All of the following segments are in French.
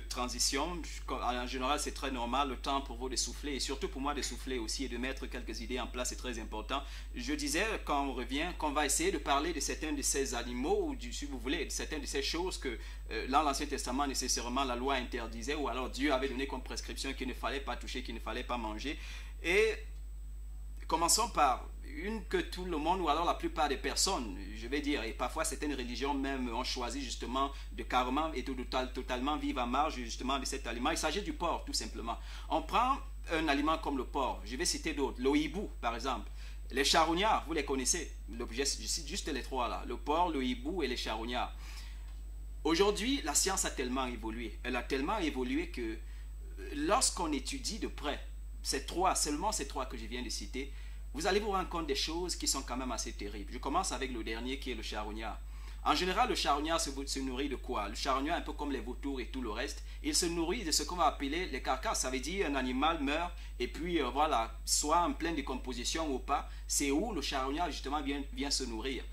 Transition, en général c'est très normal, le temps pour vous de souffler et surtout pour moi de souffler aussi et de mettre quelques idées en place, c'est très important. Je disais quand on revient qu'on va essayer de parler de certains de ces animaux ou si vous voulez de certaines de ces choses que dans l'Ancien Testament nécessairement la loi interdisait ou alors Dieu avait donné comme prescription qu'il ne fallait pas toucher, qu'il ne fallait pas manger. Et commençons par une que tout le monde ou alors la plupart des personnes, je vais dire, et parfois certaines religions même ont choisi justement de carrément et totalement vivre à marge justement de cet aliment. Il s'agit du porc tout simplement. On prend un aliment comme le porc, je vais citer d'autres, le hibou par exemple. Les charognards, vous les connaissez, je cite juste les trois là, le porc, le hibou et les charognards. Aujourd'hui, la science a tellement évolué, elle a tellement évolué que lorsqu'on étudie de près seulement ces trois que je viens de citer, vous allez vous rendre compte des choses qui sont quand même assez terribles. Je commence avec le dernier qui est le charognard. En général, le charognard se nourrit de quoi? Le charognard, un peu comme les vautours et tout le reste, il se nourrit de ce qu'on va appeler les carcasses. Ça veut dire un animal meurt et puis voilà, soit en pleine décomposition ou pas, c'est où le charognard justement vient se nourrir.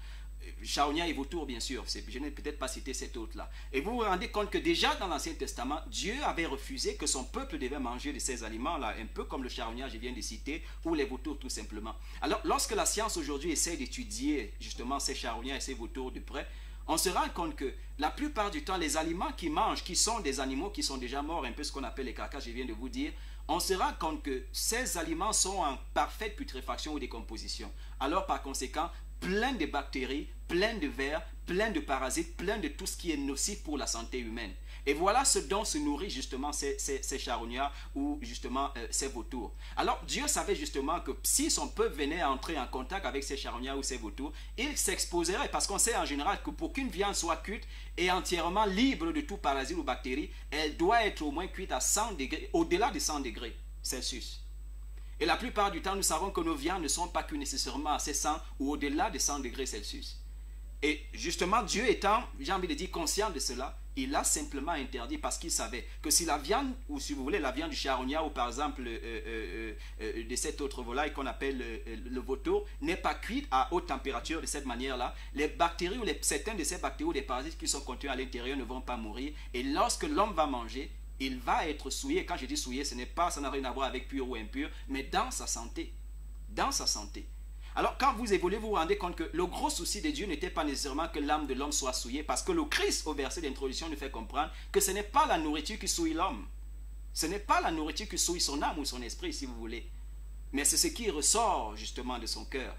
Charognard et vautour bien sûr, je n'ai peut-être pas cité cet autre-là. Et vous vous rendez compte que déjà dans l'Ancien Testament, Dieu avait refusé que son peuple devait manger de ces aliments-là, un peu comme le charognard je viens de citer, ou les vautours tout simplement. Alors lorsque la science aujourd'hui essaie d'étudier justement ces charognards et ces vautours de près, on se rend compte que la plupart du temps, les aliments qu'ils mangent, qui sont des animaux qui sont déjà morts, un peu ce qu'on appelle les carcasses, je viens de vous dire, on se rend compte que ces aliments sont en parfaite putréfaction ou décomposition. Alors par conséquent, plein de bactéries, plein de vers, plein de parasites, plein de tout ce qui est nocif pour la santé humaine. Et voilà ce dont se nourrit justement ces charognards ou justement ces vautours. Alors Dieu savait justement que si son peuple venait à entrer en contact avec ces charognards ou ces vautours, il s'exposerait parce qu'on sait en général que pour qu'une viande soit cuite et entièrement libre de tout parasite ou bactérie, elle doit être au moins cuite à 100 degrés, au-delà de 100 degrés Celsius. Et la plupart du temps, nous savons que nos viandes ne sont pas cuites nécessairement à ces 100 ou au-delà de 100 degrés Celsius. Et justement, Dieu étant, j'ai envie de dire, conscient de cela, il a simplement interdit parce qu'il savait que si la viande, ou si vous voulez, la viande du charognard ou par exemple de cette autre volaille qu'on appelle le vautour, n'est pas cuite à haute température de cette manière-là, les bactéries ou certains de ces bactéries ou des parasites qui sont contenus à l'intérieur ne vont pas mourir. Et lorsque l'homme va manger, il va être souillé. Quand je dis souillé, ça n'a rien à voir avec pur ou impur, mais dans sa santé. Dans sa santé. Alors, quand vous évoluez, vous vous rendez compte que le gros souci de Dieu n'était pas nécessairement que l'âme de l'homme soit souillée, parce que le Christ, au verset d'introduction, nous fait comprendre que ce n'est pas la nourriture qui souille l'homme. Ce n'est pas la nourriture qui souille son âme ou son esprit, si vous voulez. Mais c'est ce qui ressort, justement, de son cœur.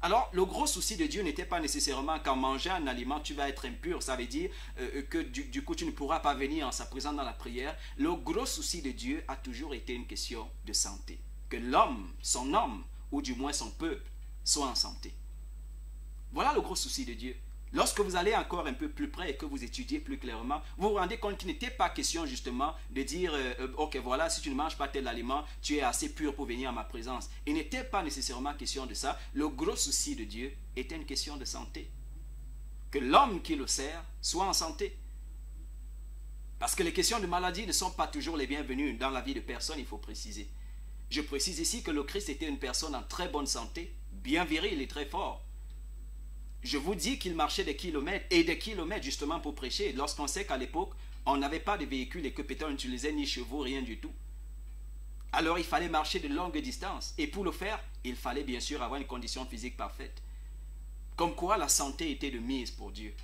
Alors, le gros souci de Dieu n'était pas nécessairement qu'en mangeant un aliment, tu vas être impur. Ça veut dire que du coup, tu ne pourras pas venir en sa présence dans la prière. Le gros souci de Dieu a toujours été une question de santé. Que l'homme, son homme, ou du moins son peuple, soit en santé. Voilà le gros souci de Dieu. Lorsque vous allez encore un peu plus près et que vous étudiez plus clairement, vous vous rendez compte qu'il n'était pas question justement de dire ok voilà, si tu ne manges pas tel aliment, tu es assez pur pour venir à ma présence. Il n'était pas nécessairement question de ça. Le gros souci de Dieu était une question de santé. Que l'homme qui le sert soit en santé. Parce que les questions de maladie ne sont pas toujours les bienvenues dans la vie de personne, il faut préciser. Je précise ici que le Christ était une personne en très bonne santé, bien viril et très fort. Je vous dis qu'il marchait des kilomètres et des kilomètres justement pour prêcher, lorsqu'on sait qu'à l'époque, on n'avait pas de véhicules et que peut-être on n'utilisait ni chevaux, rien du tout. Alors il fallait marcher de longues distances et pour le faire, il fallait bien sûr avoir une condition physique parfaite. Comme quoi la santé était de mise pour Dieu.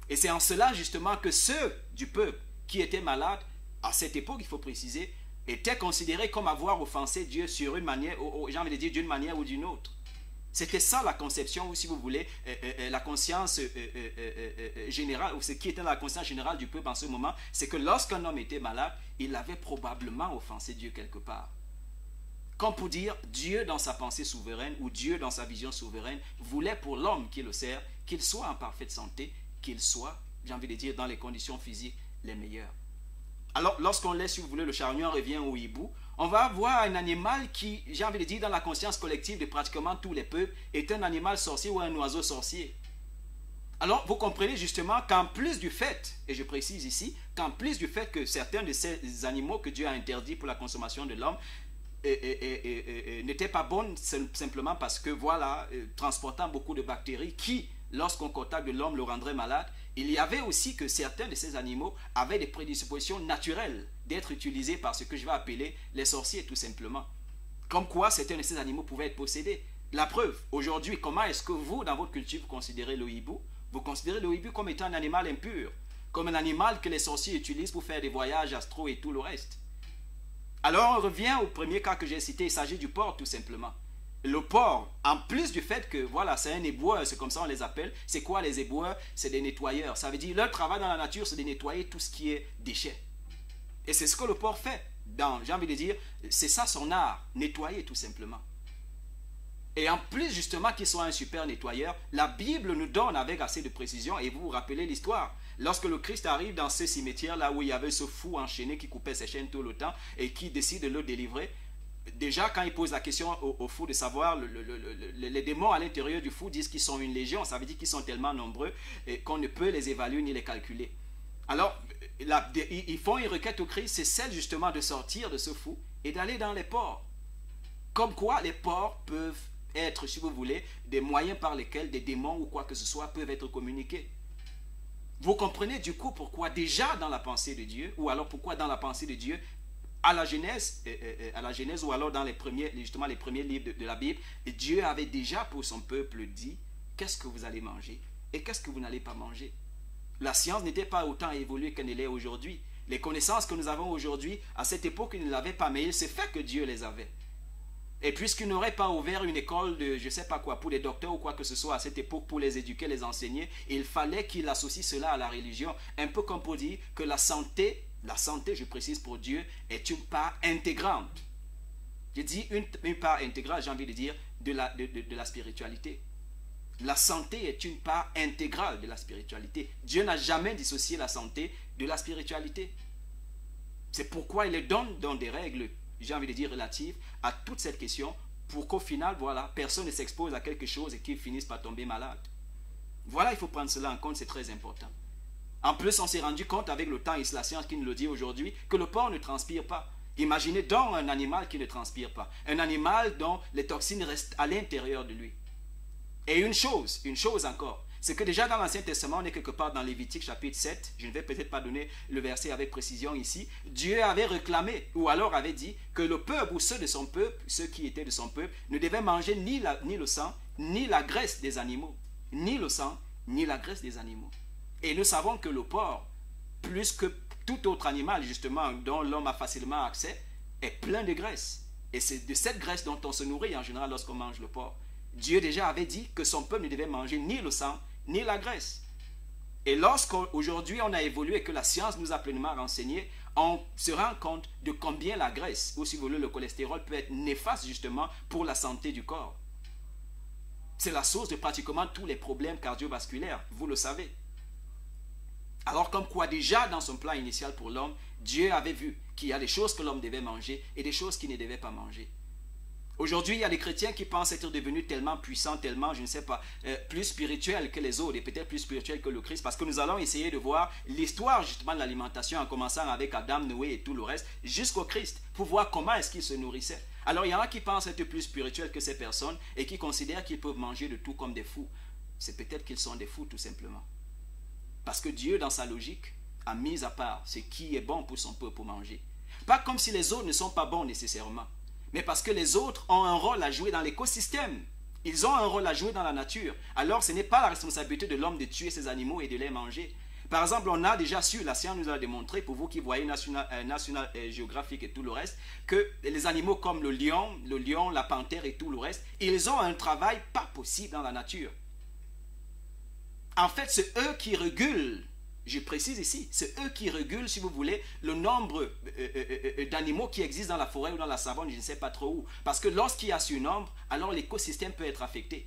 Et c'est en cela justement que ceux du peuple qui étaient malades, à cette époque il faut préciser, étaient considérés comme avoir offensé Dieu sur une manière, j'ai envie de dire d'une manière ou d'une autre. C'était ça la conception, ou si vous voulez, la conscience générale, ou ce qui était la conscience générale du peuple en ce moment, c'est que lorsqu'un homme était malade, il avait probablement offensé Dieu quelque part. Comme pour dire, Dieu dans sa pensée souveraine, ou Dieu dans sa vision souveraine, voulait pour l'homme qui le sert, qu'il soit en parfaite santé, qu'il soit, j'ai envie de dire, dans les conditions physiques les meilleures. Alors, lorsqu'on laisse, si vous voulez, le charognard revient au hibou, on va voir un animal qui, j'ai envie de dire, dans la conscience collective de pratiquement tous les peuples, est un animal sorcier ou un oiseau sorcier. Alors, vous comprenez justement qu'en plus du fait, et je précise ici, qu'en plus du fait que certains de ces animaux que Dieu a interdits pour la consommation de l'homme, n'était pas bonne simplement parce que, voilà, transportant beaucoup de bactéries qui, lorsqu'on contacte de l'homme, le rendrait malade. Il y avait aussi que certains de ces animaux avaient des prédispositions naturelles d'être utilisés par ce que je vais appeler les sorciers, tout simplement. Comme quoi, certains de ces animaux pouvaient être possédés. La preuve, aujourd'hui, comment est-ce que vous, dans votre culture, vous considérez le hibou? Vous considérez le hibou comme étant un animal impur, comme un animal que les sorciers utilisent pour faire des voyages astraux et tout le reste. Alors, on revient au premier cas que j'ai cité, il s'agit du porc, tout simplement. Le porc, en plus du fait que, voilà, c'est un éboueur, c'est comme ça on les appelle. C'est quoi les éboueurs? C'est des nettoyeurs. Ça veut dire, leur travail dans la nature, c'est de nettoyer tout ce qui est déchets. Et c'est ce que le porc fait. J'ai envie de dire, c'est ça son art, nettoyer tout simplement. Et en plus, justement, qu'il soit un super nettoyeur, la Bible nous donne avec assez de précision, et vous vous rappelez l'histoire, lorsque le Christ arrive dans ce cimetière-là où il y avait ce fou enchaîné qui coupait ses chaînes tout le temps et qui décide de le délivrer, déjà quand il pose la question au fou de savoir, les démons à l'intérieur du fou disent qu'ils sont une légion, ça veut dire qu'ils sont tellement nombreux qu'on ne peut les évaluer ni les calculer. Alors, ils font une requête au Christ, c'est celle justement de sortir de ce fou et d'aller dans les ports. Comme quoi les ports peuvent être, si vous voulez, des moyens par lesquels des démons ou quoi que ce soit peuvent être communiqués. Vous comprenez du coup pourquoi déjà dans la pensée de Dieu, ou alors pourquoi dans la pensée de Dieu, à la Genèse ou alors dans les premiers livres de la Bible, Dieu avait déjà pour son peuple dit, qu'est-ce que vous allez manger et qu'est-ce que vous n'allez pas manger. La science n'était pas autant évoluée qu'elle l'est aujourd'hui. Les connaissances que nous avons aujourd'hui, à cette époque, ils ne l'avaient pas, mais il s'est fait que Dieu les avait. Et puisqu'il n'aurait pas ouvert une école de je ne sais pas quoi pour les docteurs ou quoi que ce soit à cette époque pour les éduquer, les enseigner, il fallait qu'il associe cela à la religion. Un peu comme pour dire que la santé, je précise pour Dieu, est une part intégrante. Je dis une part intégrale, j'ai envie de dire, de la spiritualité. La santé est une part intégrale de la spiritualité. Dieu n'a jamais dissocié la santé de la spiritualité. C'est pourquoi il donne dans des règles, j'ai envie de dire, relatives à toute cette question, pour qu'au final, voilà, personne ne s'expose à quelque chose et qu'il finisse par tomber malade. Voilà, il faut prendre cela en compte, c'est très important. En plus, on s'est rendu compte avec le temps, et c'est la science qui nous le dit aujourd'hui, que le porc ne transpire pas. Imaginez donc un animal qui ne transpire pas. Un animal dont les toxines restent à l'intérieur de lui. Et une chose encore, c'est que déjà dans l'Ancien Testament, on est quelque part dans Lévitique chapitre 7, je ne vais peut-être pas donner le verset avec précision ici, Dieu avait réclamé, ou alors avait dit, que le peuple ou ceux de son peuple, ceux qui étaient de son peuple, ne devaient manger ni le sang, ni la graisse des animaux. Ni le sang, ni la graisse des animaux. Et nous savons que le porc, plus que tout autre animal justement dont l'homme a facilement accès, est plein de graisse. Et c'est de cette graisse dont on se nourrit en général lorsqu'on mange le porc. Dieu déjà avait dit que son peuple ne devait manger ni le sang, ni la graisse. Et lorsqu'aujourd'hui on a évolué et que la science nous a pleinement renseigné, on se rend compte de combien la graisse, ou si vous voulez le cholestérol, peut être néfaste justement pour la santé du corps. C'est la source de pratiquement tous les problèmes cardiovasculaires, vous le savez. Alors comme quoi déjà dans son plan initial pour l'homme, Dieu avait vu qu'il y a des choses que l'homme devait manger et des choses qu'il ne devait pas manger. Aujourd'hui, il y a des chrétiens qui pensent être devenus tellement puissants, tellement, je ne sais pas, plus spirituels que les autres et peut-être plus spirituels que le Christ, parce que nous allons essayer de voir l'histoire justement de l'alimentation en commençant avec Adam, Noé et tout le reste, jusqu'au Christ, pour voir comment est-ce qu'il se nourrissait. Alors il y en a qui pensent être plus spirituels que ces personnes et qui considèrent qu'ils peuvent manger de tout comme des fous. C'est peut-être qu'ils sont des fous tout simplement. Parce que Dieu, dans sa logique, a mis à part ce qui est bon pour son peuple pour manger. Pas comme si les autres ne sont pas bons nécessairement, mais parce que les autres ont un rôle à jouer dans l'écosystème. Ils ont un rôle à jouer dans la nature. Alors ce n'est pas la responsabilité de l'homme de tuer ces animaux et de les manger. Par exemple, on a déjà su, la science nous a démontré, pour vous qui voyez National Geographic et tout le reste, que les animaux comme le lion, la panthère et tout le reste, ils ont un travail pas possible dans la nature. En fait, c'est eux qui régulent, je précise ici, c'est eux qui régulent, si vous voulez, le nombre d'animaux qui existent dans la forêt ou dans la savane, je ne sais pas trop où. Parce que lorsqu'il y a ce nombre, alors l'écosystème peut être affecté.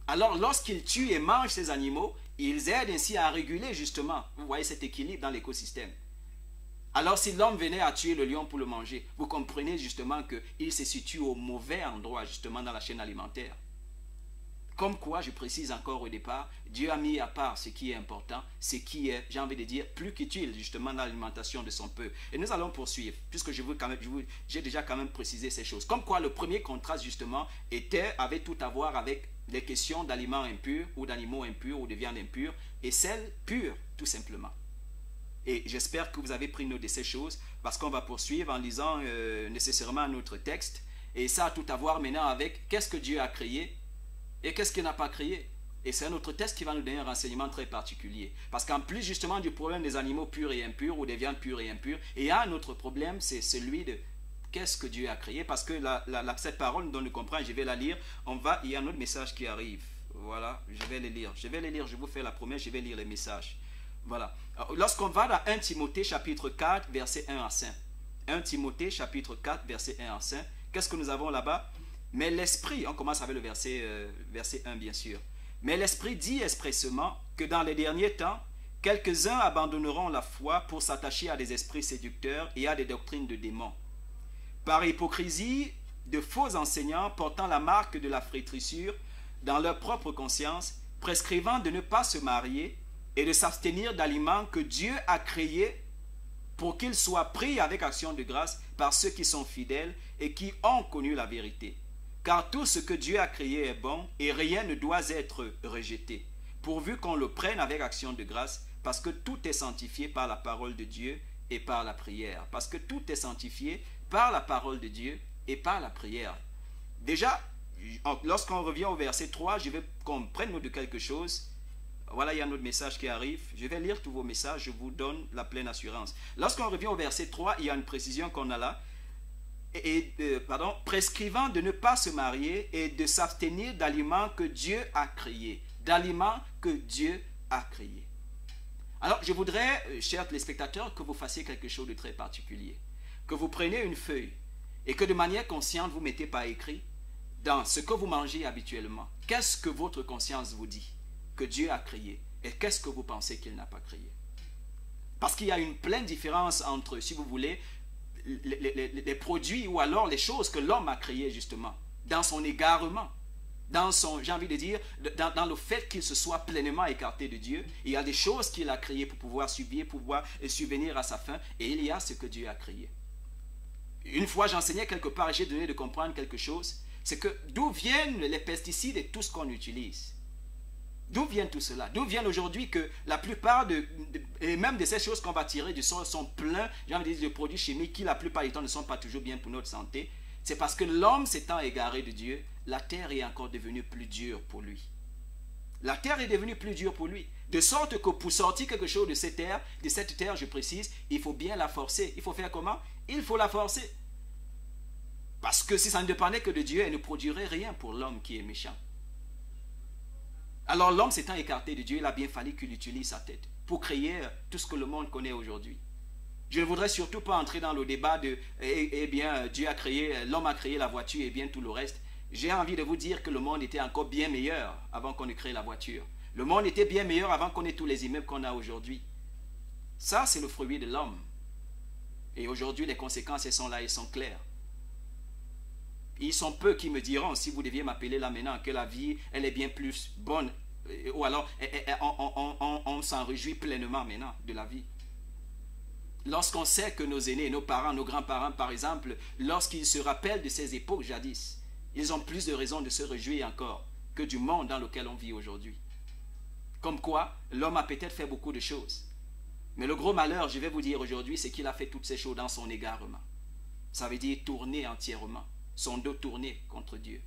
Alors lorsqu'ils tuent et mangent ces animaux, ils aident ainsi à réguler justement, vous voyez cet équilibre dans l'écosystème. Alors si l'homme venait à tuer le lion pour le manger, vous comprenez justement qu'il se situe au mauvais endroit justement dans la chaîne alimentaire. Comme quoi, je précise encore au départ, Dieu a mis à part ce qui est important, ce qui est, j'ai envie de dire, plus qu'utile justement dans l'alimentation de son peuple. Et nous allons poursuivre, puisque j'ai déjà quand même précisé ces choses. Comme quoi, le premier contraste justement avait tout à voir avec les questions d'aliments impurs ou d'animaux impurs ou de viande impure et celles pures, tout simplement. Et j'espère que vous avez pris note de ces choses parce qu'on va poursuivre en lisant nécessairement notre texte. Et ça a tout à voir maintenant avec qu'est-ce que Dieu a créé et qu'est-ce qu'il n'a pas créé. Et c'est un autre texte qui va nous donner un renseignement très particulier. Parce qu'en plus justement du problème des animaux purs et impurs ou des viandes pures et impures, il y a un autre problème, c'est celui de qu'est-ce que Dieu a créé. Parce que cette parole nous donne le comprendre, je vais la lire. Il y a un autre message qui arrive. Voilà, je vais les lire. Je vous fais la promesse, je vais lire les messages. Voilà. Lorsqu'on va dans 1 Timothée chapitre 4, verset 1 à 5. 1 Timothée chapitre 4, verset 1 à 5. Qu'est-ce que nous avons là-bas? Mais l'Esprit, on commence avec le verset 1 bien sûr. Mais l'Esprit dit expressément que dans les derniers temps, quelques-uns abandonneront la foi pour s'attacher à des esprits séducteurs et à des doctrines de démons. Par hypocrisie, de faux enseignants portant la marque de la flétrissure dans leur propre conscience, prescrivant de ne pas se marier et de s'abstenir d'aliments que Dieu a créés pour qu'ils soient pris avec action de grâce par ceux qui sont fidèles et qui ont connu la vérité. Car tout ce que Dieu a créé est bon et rien ne doit être rejeté, pourvu qu'on le prenne avec action de grâce, parce que tout est sanctifié par la parole de Dieu et par la prière. Parce que tout est sanctifié par la parole de Dieu et par la prière. Déjà, lorsqu'on revient au verset 3, je veux qu'on prenne note de quelque chose. Voilà, il y a un autre message qui arrive. Je vais lire tous vos messages, je vous donne la pleine assurance. Lorsqu'on revient au verset 3, il y a une précision qu'on a là. Prescrivant de ne pas se marier et de s'abstenir d'aliments que Dieu a créés. D'aliments que Dieu a créés. Alors, je voudrais, chers téléspectateurs, que vous fassiez quelque chose de très particulier. Que vous preniez une feuille et que de manière consciente, vous mettez par écrit dans ce que vous mangez habituellement. Qu'est-ce que votre conscience vous dit que Dieu a créé et qu'est-ce que vous pensez qu'il n'a pas créé? Parce qu'il y a une pleine différence entre, si vous voulez, les produits ou alors les choses que l'homme a créées justement, dans son égarement, dans son, j'ai envie de dire, dans le fait qu'il se soit pleinement écarté de Dieu. Il y a des choses qu'il a créées pour pouvoir subvenir à sa fin, et il y a ce que Dieu a créé. Une fois j'enseignais quelque part et j'ai donné de comprendre quelque chose, c'est que d'où viennent les pesticides et tout ce qu'on utilise? D'où vient tout cela? D'où vient aujourd'hui que la plupart et même de ces choses qu'on va tirer du sol sont pleins, j'ai envie de dire, de produits chimiques qui la plupart du temps ne sont pas toujours bien pour notre santé? C'est parce que l'homme s'étant égaré de Dieu, la terre est encore devenue plus dure pour lui. La terre est devenue plus dure pour lui. De sorte que pour sortir quelque chose de cette terre, je précise, il faut bien la forcer. Il faut faire comment? Il faut la forcer. Parce que si ça ne dépendait que de Dieu, elle ne produirait rien pour l'homme qui est méchant. Alors l'homme s'étant écarté de Dieu, il a bien fallu qu'il utilise sa tête pour créer tout ce que le monde connaît aujourd'hui. Je ne voudrais surtout pas entrer dans le débat de l'homme a créé la voiture et bien tout le reste. J'ai envie de vous dire que le monde était encore bien meilleur avant qu'on ait créé la voiture. Le monde était bien meilleur avant qu'on ait tous les immeubles qu'on a aujourd'hui. Ça, c'est le fruit de l'homme. Et aujourd'hui, les conséquences, elles sont là, elles sont claires. Ils sont peu qui me diront, si vous deviez m'appeler là maintenant, que la vie, elle est bien plus bonne. Ou alors, on s'en réjouit pleinement maintenant de la vie. Lorsqu'on sait que nos aînés, nos parents, nos grands-parents, par exemple, lorsqu'ils se rappellent de ces époques jadis, ils ont plus de raisons de se réjouir encore que du monde dans lequel on vit aujourd'hui. Comme quoi, l'homme a peut-être fait beaucoup de choses. Mais le gros malheur, je vais vous dire aujourd'hui, c'est qu'il a fait toutes ces choses dans son égarement. Ça veut dire tourner entièrement, son dos tourné contre Dieu.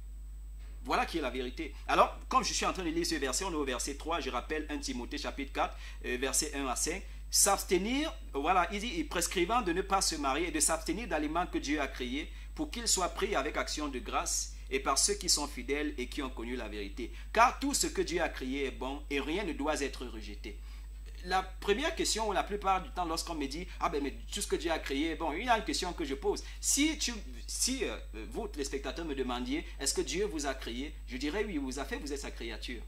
Voilà qui est la vérité. Alors, comme je suis en train de lire ce verset, on est au verset 3, je rappelle 1 Timothée chapitre 4, verset 1 à 5. S'abstenir, voilà, il dit, prescrivant de ne pas se marier et de s'abstenir d'aliments que Dieu a créés pour qu'ils soient pris avec action de grâce et par ceux qui sont fidèles et qui ont connu la vérité. Car tout ce que Dieu a créé est bon et rien ne doit être rejeté. La première question, la plupart du temps, lorsqu'on me dit « Ah ben, mais tout ce que Dieu a créé est bon », il y a une question que je pose. Si vous, les spectateurs, me demandiez « Est-ce que Dieu vous a créé ?» Je dirais « Oui, il vous a fait, vous êtes sa créature. »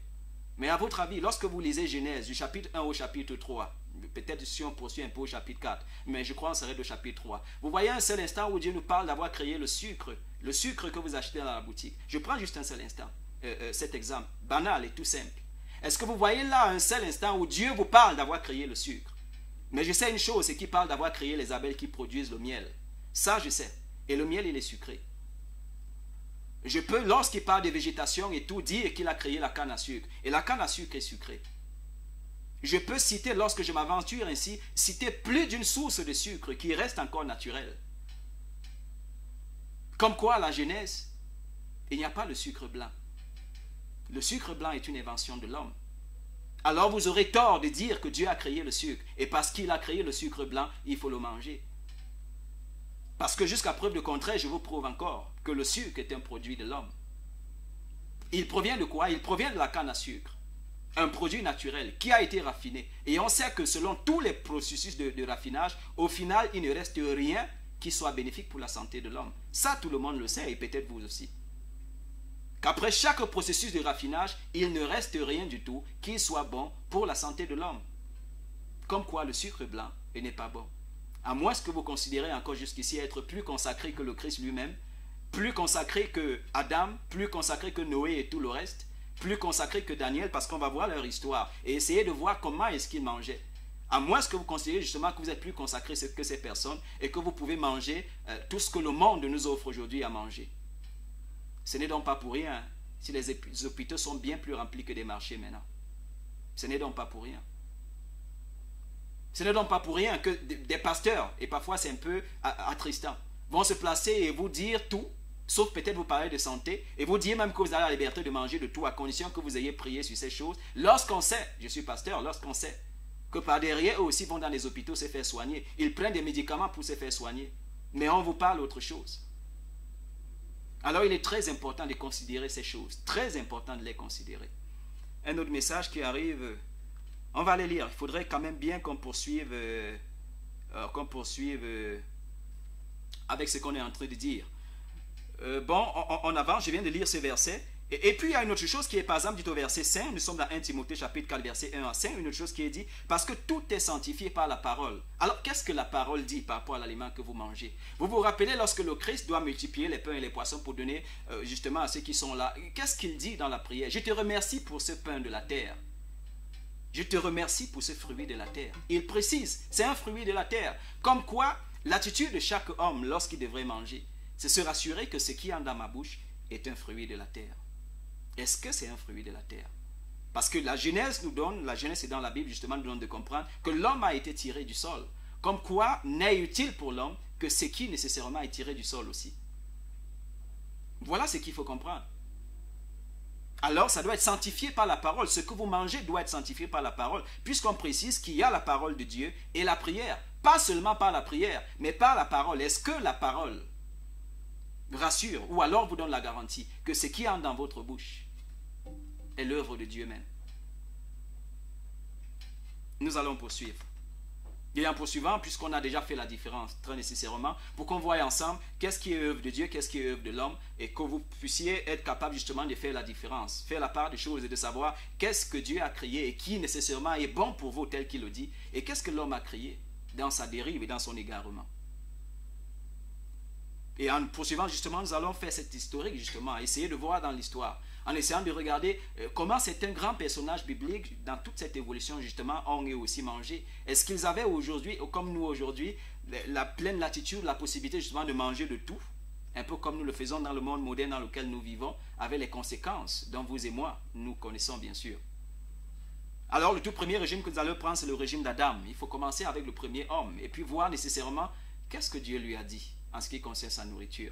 Mais à votre avis, lorsque vous lisez Genèse, du chapitre 1 au chapitre 3, peut-être si on poursuit un peu au chapitre 4, mais je crois qu'on serait au chapitre 3, vous voyez un seul instant où Dieu nous parle d'avoir créé le sucre que vous achetez dans la boutique. Je prends juste un seul instant. cet exemple banal et tout simple. Est-ce que vous voyez là un seul instant où Dieu vous parle d'avoir créé le sucre? Mais je sais une chose, c'est qu'il parle d'avoir créé les abeilles qui produisent le miel. Ça, je sais. Et le miel, il est sucré. Je peux, lorsqu'il parle de végétation et tout, dire qu'il a créé la canne à sucre. Et la canne à sucre est sucrée. Je peux citer, lorsque je m'aventure ainsi, citer plus d'une source de sucre qui reste encore naturelle. Comme quoi, à la Genèse, il n'y a pas le sucre blanc. Le sucre blanc est une invention de l'homme. Alors vous aurez tort de dire que Dieu a créé le sucre. Et parce qu'il a créé le sucre blanc, il faut le manger. Parce que jusqu'à preuve de contraire, je vous prouve encore que le sucre est un produit de l'homme. Il provient de quoi? Il provient de la canne à sucre. Un produit naturel qui a été raffiné. Et on sait que selon tous les processus de raffinage, au final, il ne reste rien qui soit bénéfique pour la santé de l'homme. Ça, tout le monde le sait et peut-être vous aussi. Qu'après chaque processus de raffinage, il ne reste rien du tout qui soit bon pour la santé de l'homme. Comme quoi le sucre blanc n'est pas bon. À moins que vous considérez encore jusqu'ici être plus consacré que le Christ lui-même, plus consacré que Adam, plus consacré que Noé et tout le reste, plus consacré que Daniel, parce qu'on va voir leur histoire et essayer de voir comment est-ce qu'ils mangeaient. À moins que vous considérez justement que vous êtes plus consacré que ces personnes et que vous pouvez manger tout ce que le monde nous offre aujourd'hui à manger. Ce n'est donc pas pour rien si les hôpitaux sont bien plus remplis que des marchés maintenant. Ce n'est donc pas pour rien. Ce n'est donc pas pour rien que des pasteurs, et parfois c'est un peu attristant, vont se placer et vous dire tout, sauf peut-être vous parler de santé, et vous dire même que vous avez la liberté de manger de tout à condition que vous ayez prié sur ces choses. Lorsqu'on sait, je suis pasteur, lorsqu'on sait que par derrière eux aussi vont dans les hôpitaux se faire soigner, ils prennent des médicaments pour se faire soigner, mais on vous parle autre chose. Alors il est très important de considérer ces choses, très important de les considérer. Un autre message qui arrive, on va les lire, il faudrait quand même bien qu'on poursuive, avec ce qu'on est en train de dire. On avance, je viens de lire ce verset. Et puis il y a une autre chose qui est par exemple dit au verset 5, nous sommes dans 1 Timothée chapitre 4 verset 1 à 5, une autre chose qui est dit, parce que tout est sanctifié par la parole. Alors qu'est-ce que la parole dit par rapport à l'aliment que vous mangez? Vous vous rappelez lorsque le Christ doit multiplier les pains et les poissons pour donner justement à ceux qui sont là, qu'est-ce qu'il dit dans la prière? Je te remercie pour ce pain de la terre. Je te remercie pour ce fruit de la terre. Il précise, c'est un fruit de la terre. Comme quoi, l'attitude de chaque homme lorsqu'il devrait manger, c'est se rassurer que ce qui est dans ma bouche est un fruit de la terre. Est-ce que c'est un fruit de la terre? Parce que la Genèse nous donne, la Genèse est dans la Bible justement nous donne de comprendre que l'homme a été tiré du sol. Comme quoi n'est utile pour l'homme que ce qui nécessairement est tiré du sol aussi. Voilà ce qu'il faut comprendre. Alors ça doit être sanctifié par la parole. Ce que vous mangez doit être sanctifié par la parole. Puisqu'on précise qu'il y a la parole de Dieu et la prière. Pas seulement par la prière, mais par la parole. Est-ce que la parole rassure ou alors vous donne la garantie que ce qui entre dans votre bouche est l'œuvre de Dieu même? Nous allons poursuivre. Et en poursuivant, puisqu'on a déjà fait la différence très nécessairement, pour qu'on voie ensemble qu'est-ce qui est œuvre de Dieu, qu'est-ce qui est œuvre de l'homme, et que vous puissiez être capable justement de faire la différence, faire la part des choses et de savoir qu'est-ce que Dieu a créé et qui nécessairement est bon pour vous tel qu'il le dit, et qu'est-ce que l'homme a créé dans sa dérive et dans son égarement. Et en poursuivant justement, nous allons faire cette historique justement, essayer de voir dans l'histoire, en essayant de regarder comment c'est un grand personnage biblique dans toute cette évolution justement ont eux aussi mangé. Est-ce qu'ils avaient aujourd'hui, comme nous aujourd'hui, la pleine latitude, la possibilité justement de manger de tout, un peu comme nous le faisons dans le monde moderne dans lequel nous vivons, avec les conséquences dont vous et moi, nous connaissons bien sûr. Alors le tout premier régime que nous allons prendre, c'est le régime d'Adam. Il faut commencer avec le premier homme et puis voir nécessairement qu'est-ce que Dieu lui a dit en ce qui concerne sa nourriture.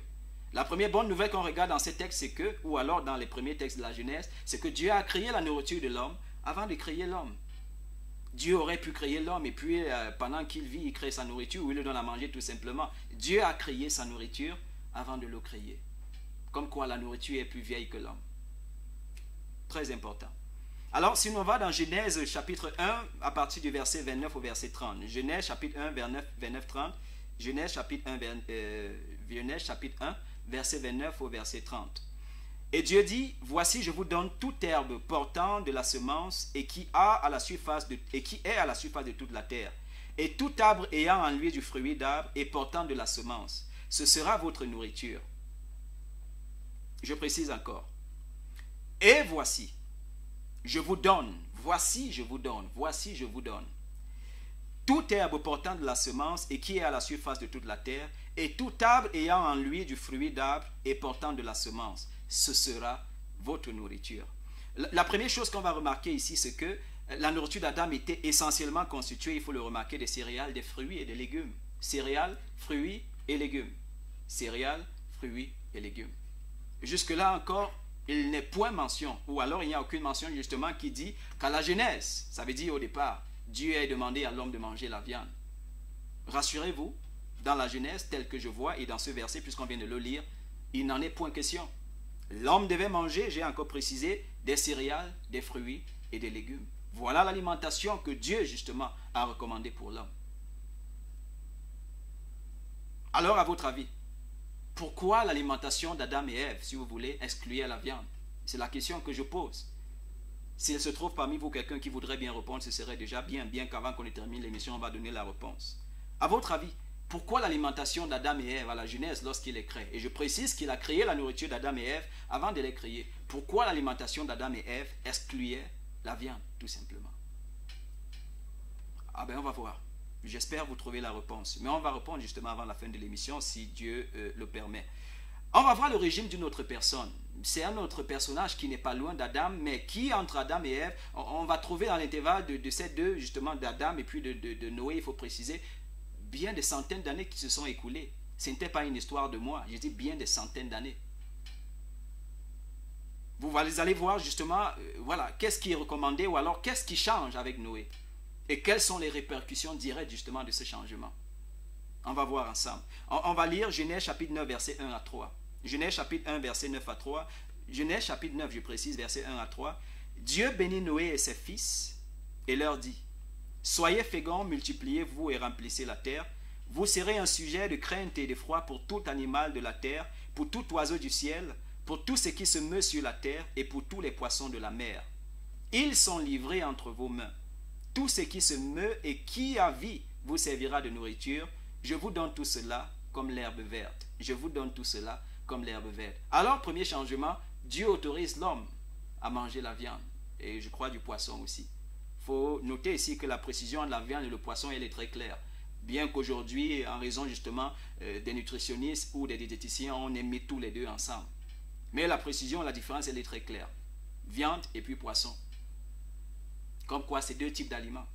La première bonne nouvelle qu'on regarde dans ces textes, c'est que, ou alors dans les premiers textes de la Genèse, c'est que Dieu a créé la nourriture de l'homme avant de créer l'homme. Dieu aurait pu créer l'homme et puis pendant qu'il vit, il crée sa nourriture ou il le donne à manger tout simplement. Dieu a créé sa nourriture avant de le créer. Comme quoi la nourriture est plus vieille que l'homme. Très important. Alors, si on va dans Genèse chapitre 1, à partir du verset 29 au verset 30. Genèse chapitre 1, 29-30. Genèse chapitre 1, Genèse chapitre 1, verset 29 au verset 30. Et Dieu dit, voici je vous donne toute herbe portant de la semence et qui est à la surface de toute la terre. Et tout arbre ayant en lui du fruit d'arbre et portant de la semence. Ce sera votre nourriture. Je précise encore. Et voici, je vous donne, voici, je vous donne, voici, je vous donne. Tout herbe portant de la semence et qui est à la surface de toute la terre, et tout arbre ayant en lui du fruit d'arbre et portant de la semence, ce sera votre nourriture. La première chose qu'on va remarquer ici, c'est que la nourriture d'Adam était essentiellement constituée, il faut le remarquer, des céréales, des fruits et des légumes. Céréales, fruits et légumes. Céréales, fruits et légumes. Jusque-là encore, il n'est point mention, ou alors il n'y a aucune mention justement qui dit qu'à la Genèse, ça veut dire au départ, Dieu a demandé à l'homme de manger la viande. Rassurez-vous, dans la Genèse, tel que je vois, et dans ce verset, puisqu'on vient de le lire, il n'en est point question. L'homme devait manger, j'ai encore précisé, des céréales, des fruits et des légumes. Voilà l'alimentation que Dieu, justement, a recommandée pour l'homme. Alors, à votre avis, pourquoi l'alimentation d'Adam et Ève, si vous voulez, excluait la viande? C'est la question que je pose. S'il se trouve parmi vous quelqu'un qui voudrait bien répondre, ce serait déjà bien qu'avant qu'on termine l'émission, on va donner la réponse. À votre avis, pourquoi l'alimentation d'Adam et Ève à la Genèse lorsqu'il les crée? Et je précise qu'il a créé la nourriture d'Adam et Ève avant de les créer. Pourquoi l'alimentation d'Adam et Ève excluait la viande, tout simplement? Ah ben on va voir. J'espère vous trouver la réponse. Mais on va répondre justement avant la fin de l'émission, si Dieu le permet. On va voir le régime d'une autre personne. C'est un autre personnage qui n'est pas loin d'Adam, mais qui, entre Adam et Ève, on va trouver dans l'intervalle de ces deux, justement, d'Adam et puis de Noé, il faut préciser, bien des centaines d'années qui se sont écoulées. Ce n'était pas une histoire de moi, je dis bien des centaines d'années. Vous allez voir justement, voilà, qu'est-ce qui est recommandé ou alors qu'est-ce qui change avec Noé et quelles sont les répercussions directes justement de ce changement. On va voir ensemble. On va lire Genèse chapitre 9, verset 1 à 3. Genèse chapitre 1, verset 9 à 3. Genèse chapitre 9, je précise, verset 1 à 3. Dieu bénit Noé et ses fils et leur dit: soyez féconds, multipliez-vous et remplissez la terre. Vous serez un sujet de crainte et d'effroi pour tout animal de la terre, pour tout oiseau du ciel, pour tout ce qui se meut sur la terre et pour tous les poissons de la mer. Ils sont livrés entre vos mains. Tout ce qui se meut et qui a vie vous servira de nourriture. Je vous donne tout cela comme l'herbe verte. Je vous donne tout cela comme l'herbe verte. Alors, premier changement, Dieu autorise l'homme à manger la viande. Et je crois du poisson aussi. Il faut noter ici que la précision de la viande et le poisson, elle est très claire. Bien qu'aujourd'hui, en raison justement des nutritionnistes ou des diététiciens, on ait mis tous les deux ensemble. Mais la précision, la différence, elle est très claire. Viande et puis poisson. Comme quoi, c'est deux types d'aliments.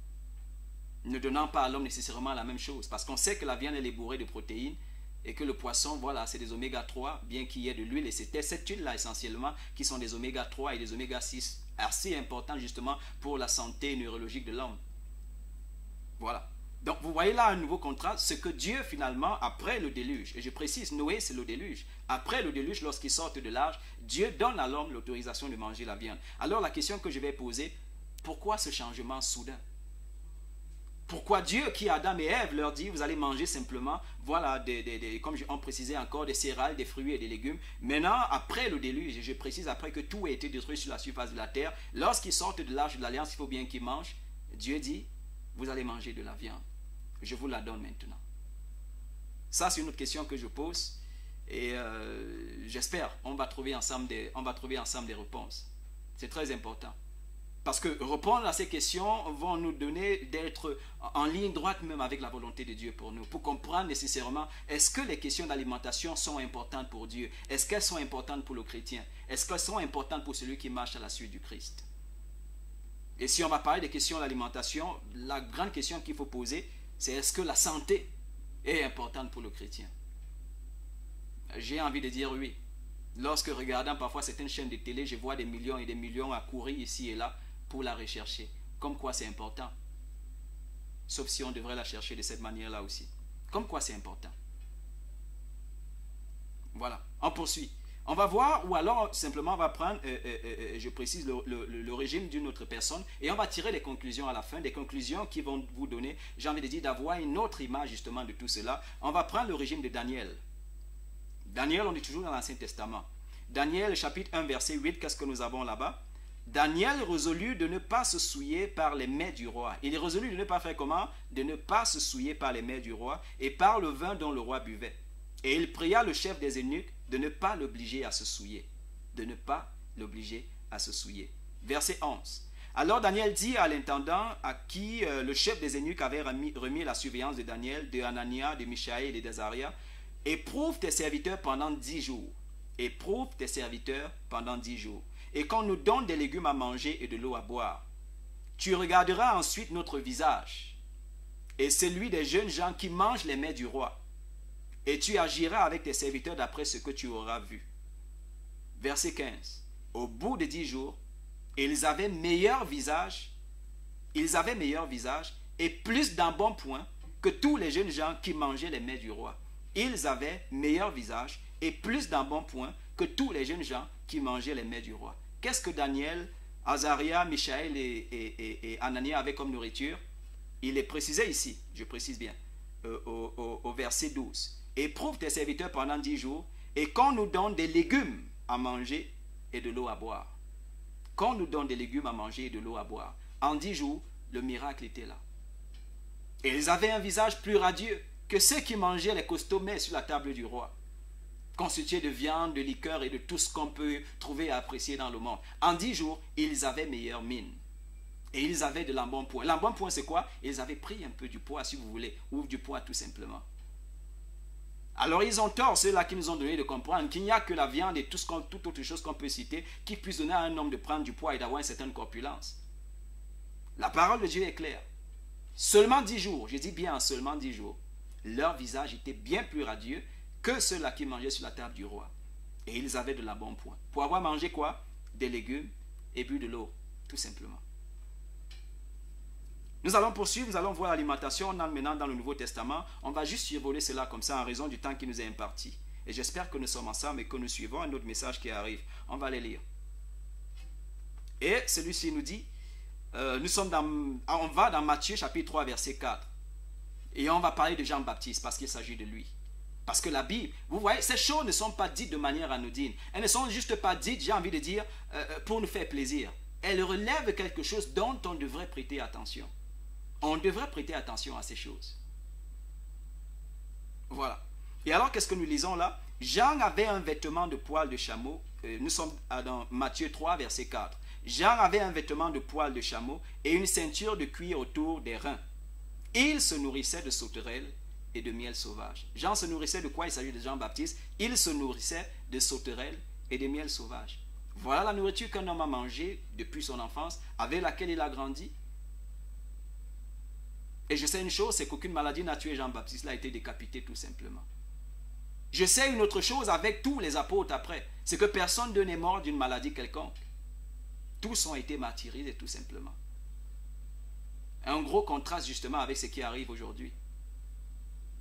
Ne donnant pas à l'homme nécessairement la même chose. Parce qu'on sait que la viande, elle est bourrée de protéines et que le poisson, voilà, c'est des oméga 3, bien qu'il y ait de l'huile. Et c'était cette huile-là essentiellement qui sont des oméga 3 et des oméga 6 assez importants justement pour la santé neurologique de l'homme. Voilà. Donc vous voyez là un nouveau contraste, ce que Dieu finalement, après le déluge, et je précise, Noé c'est le déluge, après le déluge, lorsqu'ils sortent de l'arche, Dieu donne à l'homme l'autorisation de manger la viande. Alors la question que je vais poser, pourquoi ce changement soudain? Pourquoi Dieu qui, Adam et Ève, leur dit, vous allez manger simplement, voilà, comme on précisait encore, des céréales, des fruits et des légumes. Maintenant, après le déluge, et je précise après que tout a été détruit sur la surface de la terre, lorsqu'ils sortent de l'arche de l'alliance, il faut bien qu'ils mangent. Dieu dit, vous allez manger de la viande. Je vous la donne maintenant. Ça, c'est une autre question que je pose. Et j'espère on va trouver ensemble des réponses. C'est très important. Parce que répondre à ces questions vont nous donner d'être en ligne droite même avec la volonté de Dieu pour nous. Pour comprendre nécessairement, est-ce que les questions d'alimentation sont importantes pour Dieu? Est-ce qu'elles sont importantes pour le chrétien? Est-ce qu'elles sont importantes pour celui qui marche à la suite du Christ? Et si on va parler des questions d'alimentation, la grande question qu'il faut poser, c'est est-ce que la santé est importante pour le chrétien? J'ai envie de dire oui. Lorsque regardant parfois certaines chaînes de télé, je vois des millions et des millions à courir ici et là pour la rechercher. Comme quoi c'est important. Sauf si on devrait la chercher de cette manière-là aussi. Comme quoi c'est important. Voilà, on poursuit. On va voir, ou alors simplement on va prendre, je précise, le régime d'une autre personne et on va tirer les conclusions à la fin, des conclusions qui vont vous donner, j'ai envie de dire, d'avoir une autre image justement de tout cela. On va prendre le régime de Daniel. Daniel, on est toujours dans l'Ancien Testament. Daniel, chapitre 1, verset 8, qu'est-ce que nous avons là-bas? Daniel résolut de ne pas se souiller par les mets du roi. Il est résolu de ne pas faire comment? De ne pas se souiller par les mets du roi et par le vin dont le roi buvait. Et il pria le chef des eunuques de ne pas l'obliger à se souiller. De ne pas l'obliger à se souiller. Verset 11. Alors Daniel dit à l'intendant à qui le chef des eunuques avait remis la surveillance de Daniel, de Hanania, de Mishaël et d'Azaria, éprouve tes serviteurs pendant 10 jours. Éprouve tes serviteurs pendant 10 jours. Et qu'on nous donne des légumes à manger et de l'eau à boire. Tu regarderas ensuite notre visage et celui des jeunes gens qui mangent les mets du roi. Et tu agiras avec tes serviteurs d'après ce que tu auras vu. Verset 15. Au bout de 10 jours, ils avaient meilleur visage et plus d'embonpoint que tous les jeunes gens qui mangeaient les mets du roi. Ils avaient meilleur visage et plus d'embonpoint que tous les jeunes gens qui mangeaient les mets du roi. Qu'est-ce que Daniel, Azaria, Mishaël et Hanania avaient comme nourriture? Il est précisé ici, je précise bien, au verset 12. Éprouve tes serviteurs pendant 10 jours et qu'on nous donne des légumes à manger et de l'eau à boire. Qu'on nous donne des légumes à manger et de l'eau à boire. En 10 jours, le miracle était là. Et ils avaient un visage plus radieux que ceux qui mangeaient les costauds mets sur la table du roi, constitués de viande, de liqueur et de tout ce qu'on peut trouver et apprécier dans le monde. En 10 jours, ils avaient meilleure mine. Et ils avaient de l'embonpoint. L'embonpoint, c'est quoi? Ils avaient pris un peu du poids, si vous voulez, ou du poids tout simplement. Alors ils ont tort, ceux-là qui nous ont donné de comprendre qu'il n'y a que la viande et toute autre chose qu'on peut citer qui puisse donner à un homme de prendre du poids et d'avoir une certaine corpulence. La parole de Dieu est claire. Seulement 10 jours, je dis bien seulement 10 jours, leur visage était bien plus radieux que ceux-là qui mangeaient sur la table du roi. Et ils avaient de l'embonpoint. Pour avoir mangé quoi? Des légumes et bu de l'eau, tout simplement. Nous allons poursuivre, nous allons voir l'alimentation maintenant dans le Nouveau Testament. On va juste survoler cela comme ça en raison du temps qui nous est imparti. Et j'espère que nous sommes ensemble et que nous suivons un autre message qui arrive. On va les lire. Et celui-ci nous dit, on va dans Matthieu chapitre 3 verset 4. Et on va parler de Jean-Baptiste parce qu'il s'agit de lui. Parce que la Bible, vous voyez, ces choses ne sont pas dites de manière anodine. Elles ne sont juste pas dites, j'ai envie de dire, pour nous faire plaisir. Elles relèvent quelque chose dont on devrait prêter attention. On devrait prêter attention à ces choses. Voilà. Et alors, qu'est-ce que nous lisons là? Jean avait un vêtement de poil de chameau. Nous sommes dans Matthieu 3, verset 4. Jean avait un vêtement de poil de chameau et une ceinture de cuir autour des reins. Il se nourrissait de sauterelles et de miel sauvage. Jean se nourrissait de quoi? Il s'agit de Jean-Baptiste. Il se nourrissait de sauterelles et de miel sauvage. Voilà la nourriture qu'un homme a mangée depuis son enfance, avec laquelle il a grandi. Et je sais une chose, c'est qu'aucune maladie n'a tué Jean-Baptiste, il a été décapité tout simplement. Je sais une autre chose avec tous les apôtres après, c'est que personne d'eux n'est mort d'une maladie quelconque. Tous ont été martyrisés tout simplement. Un gros contraste justement avec ce qui arrive aujourd'hui.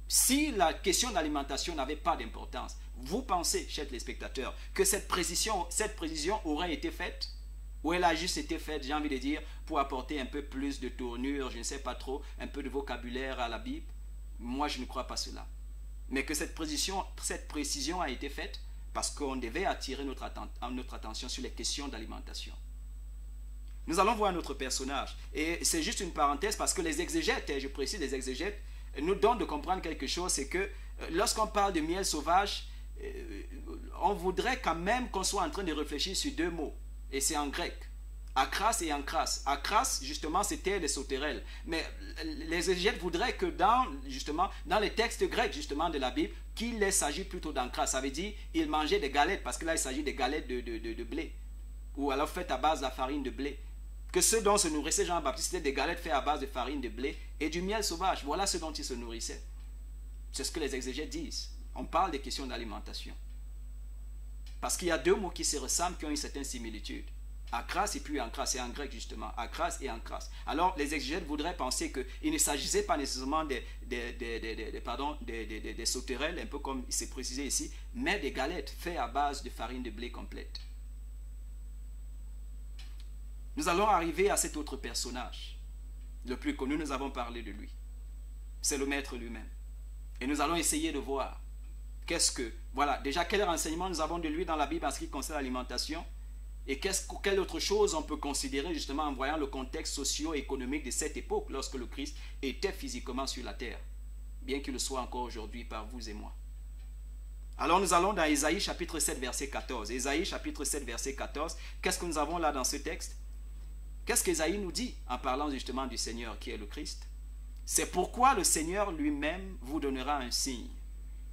Si la question d'alimentation n'avait pas d'importance, vous pensez, chers téléspectateurs, que cette précision aurait été faite? Ou elle a juste été faite, j'ai envie de dire, pour apporter un peu plus de tournure, je ne sais pas trop, un peu de vocabulaire à la Bible? Moi, je ne crois pas cela. Mais que cette précision a été faite parce qu'on devait attirer notre attention sur les questions d'alimentation. Nous allons voir notre personnage. Et c'est juste une parenthèse parce que les exégètes, et je précise les exégètes, nous donnent de comprendre quelque chose, c'est que lorsqu'on parle de miel sauvage, on voudrait quand même qu'on soit en train de réfléchir sur deux mots. Et c'est en grec. Akras et ankras. Akras, justement, c'était les sauterelles. Mais les exégètes voudraient que dans les textes grecs, justement, de la Bible, qu'il s'agit plutôt d'ankras. Ça veut dire qu'ils mangeaient des galettes, parce que là, il s'agit des galettes de blé. Ou alors faites à base de la farine de blé. Que ce dont se nourrissait Jean-Baptiste, c'était des galettes faites à base de farine de blé et du miel sauvage. Voilà ce dont il se nourrissait. C'est ce que les exégètes disent. On parle des questions d'alimentation. Parce qu'il y a deux mots qui se ressemblent, qui ont une certaine similitude. Akras et puis ankras, c'est en grec justement. Akras et ankras. Alors les exégètes voudraient penser qu'il ne s'agissait pas nécessairement des sauterelles, un peu comme c'est précisé ici, mais des galettes faites à base de farine de blé complète. Nous allons arriver à cet autre personnage, le plus connu, nous avons parlé de lui. C'est le maître lui-même. Et nous allons essayer de voir déjà quel renseignement nous avons de lui dans la Bible en ce qui concerne l'alimentation et quelle autre chose on peut considérer justement en voyant le contexte socio-économique de cette époque lorsque le Christ était physiquement sur la terre, bien qu'il le soit encore aujourd'hui par vous et moi. Alors nous allons dans Ésaïe chapitre 7 verset 14. Ésaïe chapitre 7 verset 14. Qu'est-ce que nous avons là dans ce texte? Qu'est-ce qu'Ésaïe nous dit en parlant justement du Seigneur qui est le Christ? C'est pourquoi le Seigneur lui-même vous donnera un signe.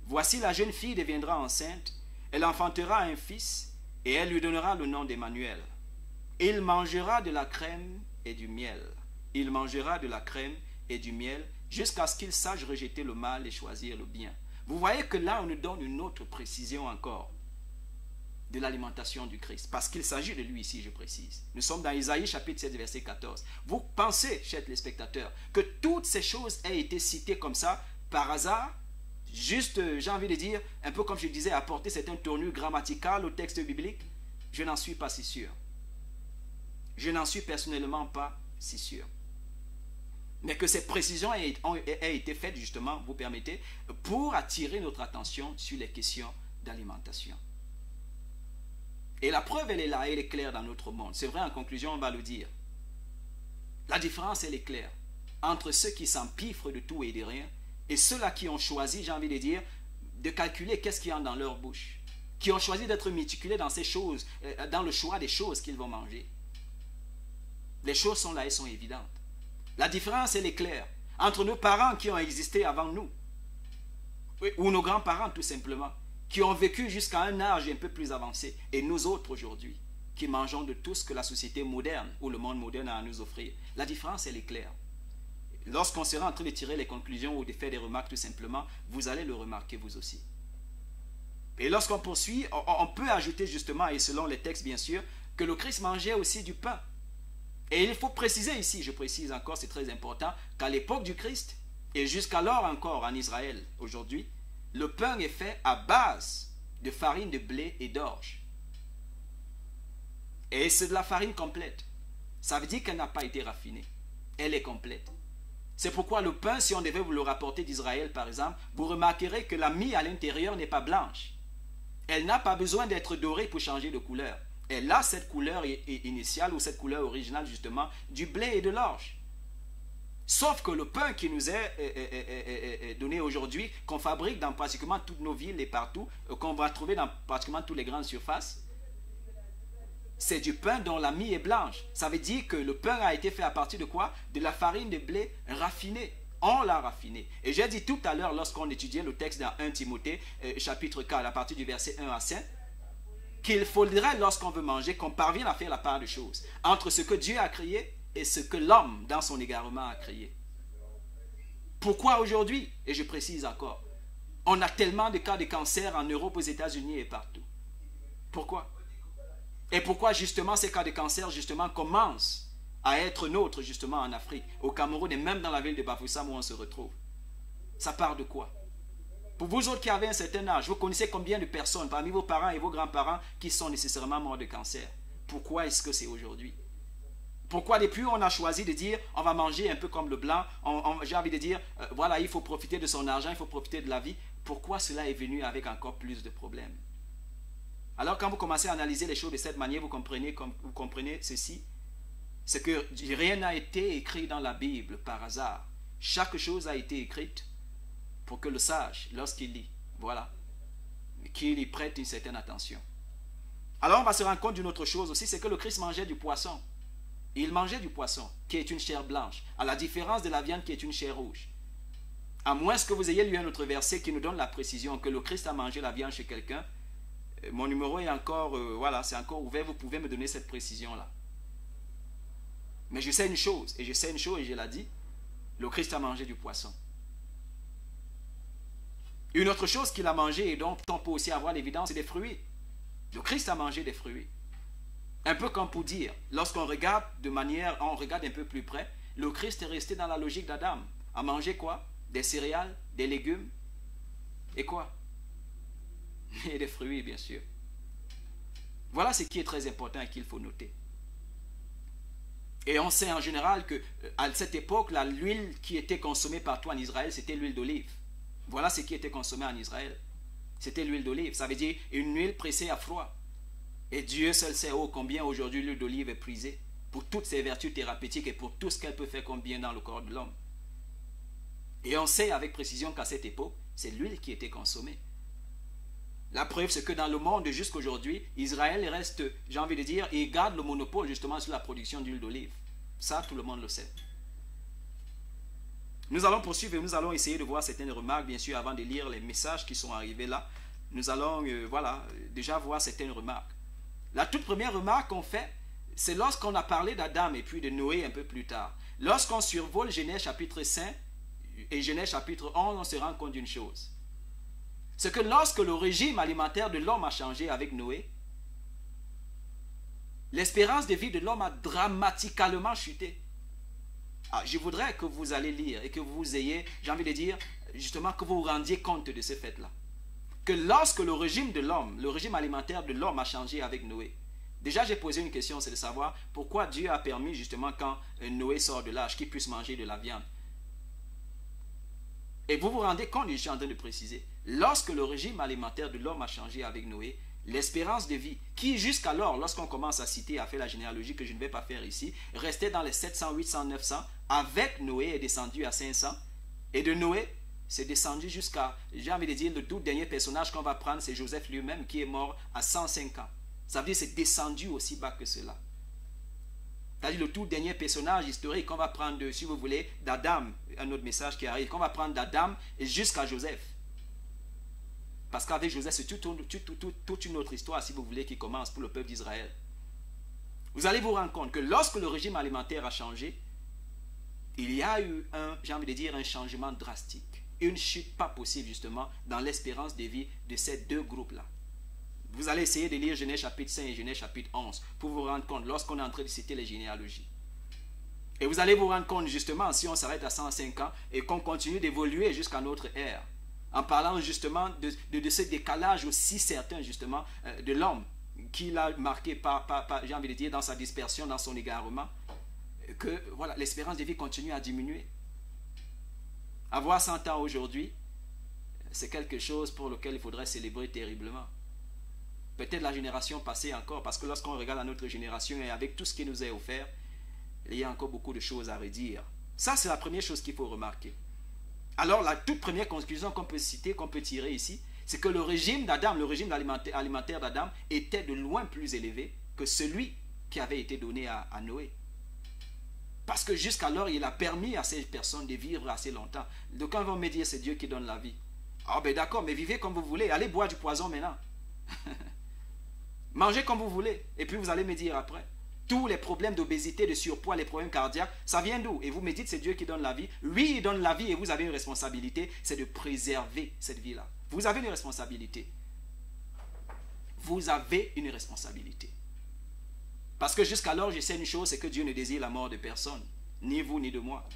Voici la jeune fille deviendra enceinte, elle enfantera un fils et elle lui donnera le nom d'Emmanuel. Il mangera de la crème et du miel. Il mangera de la crème et du miel jusqu'à ce qu'il sache rejeter le mal et choisir le bien. Vous voyez que là, on nous donne une autre précision encore de l'alimentation du Christ. Parce qu'il s'agit de lui ici, je précise. Nous sommes dans Isaïe chapitre 7, verset 14. Vous pensez, chers téléspectateurs, que toutes ces choses aient été citées comme ça, par hasard, juste, j'ai envie de dire, un peu comme je disais, apporter certaines tournures grammaticales au texte biblique? Je n'en suis pas si sûr. Je n'en suis personnellement pas si sûr. Mais que ces précisions aient été faites, justement, vous permettez, pour attirer notre attention sur les questions d'alimentation. Et la preuve, elle est là, elle est claire dans notre monde. C'est vrai, en conclusion, on va le dire. La différence, elle est claire entre ceux qui s'empiffrent de tout et de rien et ceux-là qui ont choisi, j'ai envie de dire, de calculer qu'est-ce qu'il y a dans leur bouche, qui ont choisi d'être méticuleux dans ces choses, dans le choix des choses qu'ils vont manger. Les choses sont là, elles sont évidentes. La différence, elle est claire entre nos parents qui ont existé avant nous, ou nos grands-parents tout simplement, qui ont vécu jusqu'à un âge un peu plus avancé, et nous autres aujourd'hui, qui mangeons de tout ce que la société moderne ou le monde moderne a à nous offrir. La différence, elle est claire. Lorsqu'on sera en train de tirer les conclusions ou de faire des remarques tout simplement, vous allez le remarquer vous aussi. Et lorsqu'on poursuit, on peut ajouter justement, et selon les textes bien sûr, que le Christ mangeait aussi du pain. Et il faut préciser ici, je précise encore, c'est très important, qu'à l'époque du Christ, et jusqu'alors encore en Israël aujourd'hui, le pain est fait à base de farine de blé et d'orge. Et c'est de la farine complète. Ça veut dire qu'elle n'a pas été raffinée. Elle est complète. C'est pourquoi le pain, si on devait vous le rapporter d'Israël par exemple, vous remarquerez que la mie à l'intérieur n'est pas blanche. Elle n'a pas besoin d'être dorée pour changer de couleur. Elle a cette couleur initiale ou cette couleur originale justement du blé et de l'orge. Sauf que le pain qui nous est donné aujourd'hui, qu'on fabrique dans pratiquement toutes nos villes et partout, qu'on va trouver dans pratiquement toutes les grandes surfaces, c'est du pain dont la mie est blanche. Ça veut dire que le pain a été fait à partir de quoi? De la farine de blé raffinée. On l'a raffiné. Et j'ai dit tout à l'heure, lorsqu'on étudiait le texte dans 1 Timothée, chapitre 4, à partir du verset 1 à 5, qu'il faudrait, lorsqu'on veut manger, qu'on parvienne à faire la part des choses entre ce que Dieu a créé et ce que l'homme, dans son égarement, a créé. Pourquoi aujourd'hui? Et je précise encore, on a tellement de cas de cancer en Europe, aux États-Unis et partout. Pourquoi? Et pourquoi justement ces cas de cancer justement commencent à être nôtres justement en Afrique, au Cameroun et même dans la ville de Bafoussam où on se retrouve? Ça part de quoi? Pour vous autres qui avez un certain âge, vous connaissez combien de personnes parmi vos parents et vos grands-parents qui sont nécessairement morts de cancer? Pourquoi est-ce que c'est aujourd'hui? Pourquoi depuis on a choisi de dire on va manger un peu comme le blanc, j'ai envie de dire voilà, il faut profiter de son argent, il faut profiter de la vie. Pourquoi cela est venu avec encore plus de problèmes? Alors quand vous commencez à analyser les choses de cette manière, vous comprenez ceci, c'est que rien n'a été écrit dans la Bible par hasard. Chaque chose a été écrite pour que le sage, lorsqu'il lit, voilà, qu'il y prête une certaine attention. Alors on va se rendre compte d'une autre chose aussi, c'est que le Christ mangeait du poisson. Il mangeait du poisson, qui est une chair blanche, à la différence de la viande qui est une chair rouge. À moins que vous ayez lu un autre verset qui nous donne la précision que le Christ a mangé la viande chez quelqu'un, mon numéro est encore, voilà, c'est encore ouvert, vous pouvez me donner cette précision-là. Mais je sais une chose, et je l'ai dit, le Christ a mangé du poisson. Une autre chose qu'il a mangé, et dont on peut aussi avoir l'évidence, c'est des fruits. Le Christ a mangé des fruits. Un peu comme pour dire, lorsqu'on regarde de manière, on regarde un peu plus près, le Christ est resté dans la logique d'Adam. A manger quoi? Des céréales, des légumes, et quoi? Et des fruits, bien sûr. Voilà ce qui est très important et qu'il faut noter. Et on sait en général que à cette époque-là, l'huile qui était consommée partout en Israël, c'était l'huile d'olive. Voilà ce qui était consommé en Israël. C'était l'huile d'olive. Ça veut dire une huile pressée à froid. Et Dieu seul sait combien aujourd'hui l'huile d'olive est prisée pour toutes ses vertus thérapeutiques et pour tout ce qu'elle peut faire comme bien dans le corps de l'homme. Et on sait avec précision qu'à cette époque, c'est l'huile qui était consommée. La preuve, c'est que dans le monde jusqu'à aujourd'hui, Israël reste, j'ai envie de dire, et garde le monopole justement sur la production d'huile d'olive. Ça, tout le monde le sait. Nous allons poursuivre et nous allons essayer de voir certaines remarques, bien sûr, avant de lire les messages qui sont arrivés là. Nous allons, déjà voir certaines remarques. La toute première remarque qu'on fait, c'est lorsqu'on a parlé d'Adam et puis de Noé un peu plus tard. Lorsqu'on survole Genèse chapitre 5 et Genèse chapitre 11, on se rend compte d'une chose. C'est que lorsque le régime alimentaire de l'homme a changé avec Noé, l'espérance de vie de l'homme a dramatiquement chuté. Je voudrais que vous allez lire et que vous ayez, j'ai envie de dire, justement que vous vous rendiez compte de ce fait-là. Que lorsque le régime de l'homme, le régime alimentaire de l'homme a changé avec Noé, déjà j'ai posé une question, c'est de savoir pourquoi Dieu a permis justement quand Noé sort de l'âge qu'il puisse manger de la viande. Et vous vous rendez compte, je suis en train de préciser, lorsque le régime alimentaire de l'homme a changé avec Noé, l'espérance de vie, qui jusqu'alors, lorsqu'on commence à citer, à faire la généalogie que je ne vais pas faire ici, restait dans les 700, 800, 900, avec Noé est descendu à 500, et de Noé, c'est descendu jusqu'à, j'ai envie de dire, le tout dernier personnage qu'on va prendre, c'est Joseph lui-même, qui est mort à 105 ans. Ça veut dire que c'est descendu aussi bas que cela. C'est-à-dire le tout dernier personnage historique qu'on va prendre, si vous voulez, d'Adam, un autre message qui arrive, qu'on va prendre d'Adam jusqu'à Joseph. Parce qu'avec Joseph, c'est toute une autre histoire, si vous voulez, qui commence pour le peuple d'Israël. Vous allez vous rendre compte que lorsque le régime alimentaire a changé, il y a eu j'ai envie de dire, un changement drastique. Une chute pas possible, justement, dans l'espérance de vie de ces deux groupes-là. Vous allez essayer de lire Genèse chapitre 5 et Genèse chapitre 11 pour vous rendre compte lorsqu'on est en train de citer les généalogies. Et vous allez vous rendre compte, justement, si on s'arrête à 105 ans et qu'on continue d'évoluer jusqu'à notre ère, en parlant justement de ce décalage aussi certain, justement, de l'homme, qui l'a marqué j'ai envie de dire, dans sa dispersion, dans son égarement, que voilà, l'espérance de vie continue à diminuer. Avoir 100 ans aujourd'hui, c'est quelque chose pour lequel il faudrait célébrer terriblement. Peut-être la génération passée encore, parce que lorsqu'on regarde à notre génération et avec tout ce qui nous est offert, il y a encore beaucoup de choses à redire. Ça, c'est la première chose qu'il faut remarquer. Alors, la toute première conclusion qu'on peut citer, qu'on peut tirer ici, c'est que le régime d'Adam, le régime alimentaire d'Adam, était de loin plus élevé que celui qui avait été donné à Noé. Parce que jusqu'alors, il a permis à ces personnes de vivre assez longtemps. Donc, quand on va me dire c'est Dieu qui donne la vie. Ah ben d'accord, mais vivez comme vous voulez. Allez boire du poison maintenant. Mangez comme vous voulez. Et puis vous allez me dire après. Tous les problèmes d'obésité, de surpoids, les problèmes cardiaques, ça vient d'où? Et vous me dites c'est Dieu qui donne la vie. Lui, il donne la vie et vous avez une responsabilité, c'est de préserver cette vie-là. Vous avez une responsabilité. Vous avez une responsabilité. Parce que jusqu'alors, je sais une chose, c'est que Dieu ne désire la mort de personne. Ni vous, ni de moi.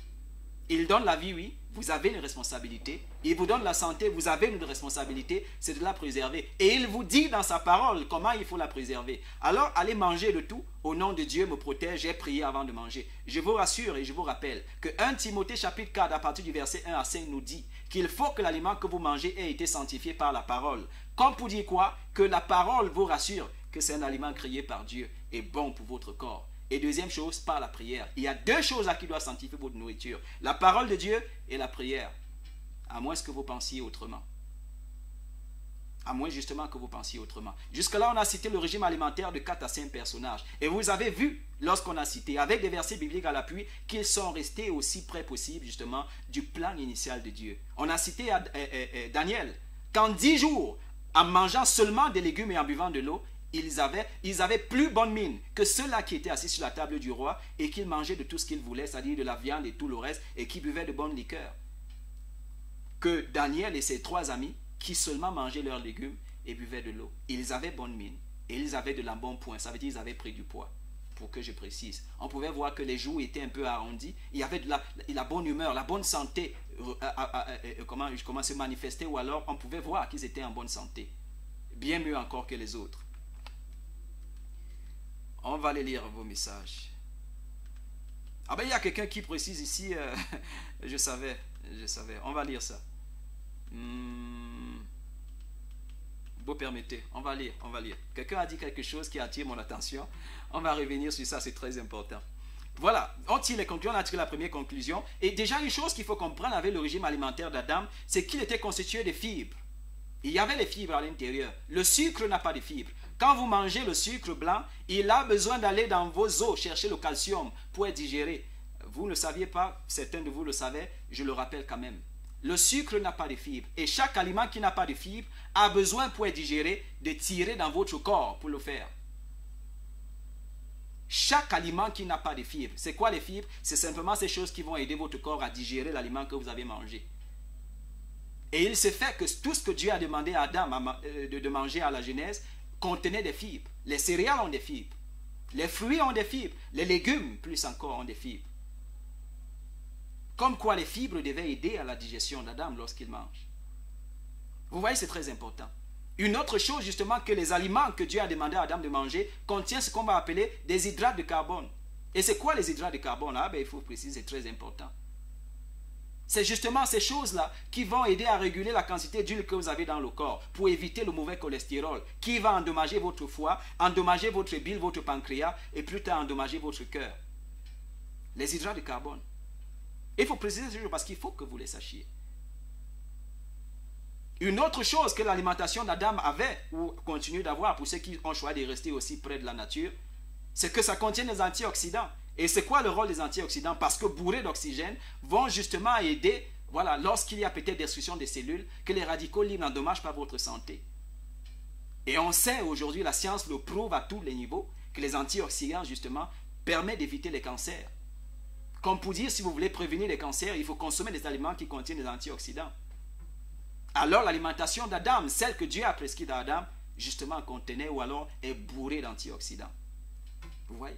Il donne la vie, oui. Vous avez une responsabilité. Il vous donne la santé, vous avez une responsabilité, c'est de la préserver. Et il vous dit dans sa parole comment il faut la préserver. Alors, allez manger de tout. Au nom de Dieu me protège, j'ai prié avant de manger. Je vous rassure et je vous rappelle que 1 Timothée chapitre 4, à partir du verset 1 à 5, nous dit qu'il faut que l'aliment que vous mangez ait été sanctifié par la parole. Comme pour dire quoi? Que la parole vous rassure que c'est un aliment créé par Dieu et bon pour votre corps. Et deuxième chose, par la prière. Il y a deux choses à qui doit sanctifier votre nourriture. La parole de Dieu et la prière. À moins que vous pensiez autrement. À moins justement que vous pensiez autrement. Jusque-là, on a cité le régime alimentaire de 4 à 5 personnages. Et vous avez vu, lorsqu'on a cité, avec des versets bibliques à l'appui, qu'ils sont restés aussi près possible, justement, du plan initial de Dieu. On a cité Daniel, qu'en 10 jours, en mangeant seulement des légumes et en buvant de l'eau, ils avaient plus bonne mine que ceux-là qui étaient assis sur la table du roi et qui mangeaient de tout ce qu'ils voulaient, c'est-à-dire de la viande et tout le reste, et qui buvaient de bonnes liqueurs. Que Daniel et ses 3 amis, qui seulement mangeaient leurs légumes et buvaient de l'eau, ils avaient bonne mine et ils avaient de l'embonpoint, ça veut dire qu'ils avaient pris du poids. Pour que je précise, on pouvait voir que les joues étaient un peu arrondies, il y avait de la bonne humeur, la bonne santé, comment se manifestait, ou alors on pouvait voir qu'ils étaient en bonne santé, bien mieux encore que les autres. On va aller lire vos messages. Ah ben il y a quelqu'un qui précise ici, je savais, on va lire ça. Vous permettez, on va lire. Quelqu'un a dit quelque chose qui attire mon attention, on va revenir sur ça, c'est très important. Voilà, on tire les conclusions, on a tiré la première conclusion, et déjà une chose qu'il faut comprendre avec le régime alimentaire d'Adam, c'est qu'il était constitué de fibres. Il y avait les fibres à l'intérieur. Le sucre n'a pas de fibres. Quand vous mangez le sucre blanc, il a besoin d'aller dans vos os chercher le calcium pour être digéré. Vous ne saviez pas, certains de vous le savaient, je le rappelle quand même. Le sucre n'a pas de fibres. Et chaque aliment qui n'a pas de fibres a besoin pour être digéré de tirer dans votre corps pour le faire. Chaque aliment qui n'a pas de fibres. C'est quoi les fibres? C'est simplement ces choses qui vont aider votre corps à digérer l'aliment que vous avez mangé. Et il se fait que tout ce que Dieu a demandé à Adam de manger à la Genèse contenait des fibres. Les céréales ont des fibres. Les fruits ont des fibres. Les légumes, plus encore, ont des fibres. Comme quoi les fibres devaient aider à la digestion d'Adam lorsqu'il mange. Vous voyez, c'est très important. Une autre chose, justement, que les aliments que Dieu a demandé à Adam de manger contiennent ce qu'on va appeler des hydrates de carbone. Et c'est quoi les hydrates de carbone? Ah, ben, il faut préciser, c'est très important. C'est justement ces choses-là qui vont aider à réguler la quantité d'huile que vous avez dans le corps pour éviter le mauvais cholestérol qui va endommager votre foie, endommager votre bile, votre pancréas et plus tard endommager votre cœur. Les hydrates de carbone. Il faut préciser ce jour parce qu'il faut que vous les sachiez. Une autre chose que l'alimentation d'Adam avait ou continue d'avoir pour ceux qui ont choisi de rester aussi près de la nature, c'est que ça contient des antioxydants. Et c'est quoi le rôle des antioxydants? Parce que bourrés d'oxygène vont justement aider, voilà, lorsqu'il y a peut-être destruction des cellules, que les radicaux libres n'endommagent pas votre santé. Et on sait aujourd'hui, la science le prouve à tous les niveaux, que les antioxydants justement permettent d'éviter les cancers. Comme pour dire, si vous voulez prévenir les cancers, il faut consommer des aliments qui contiennent des antioxydants. Alors l'alimentation d'Adam, celle que Dieu a prescrite à Adam, justement contenait ou alors est bourrée d'antioxydants. Vous voyez?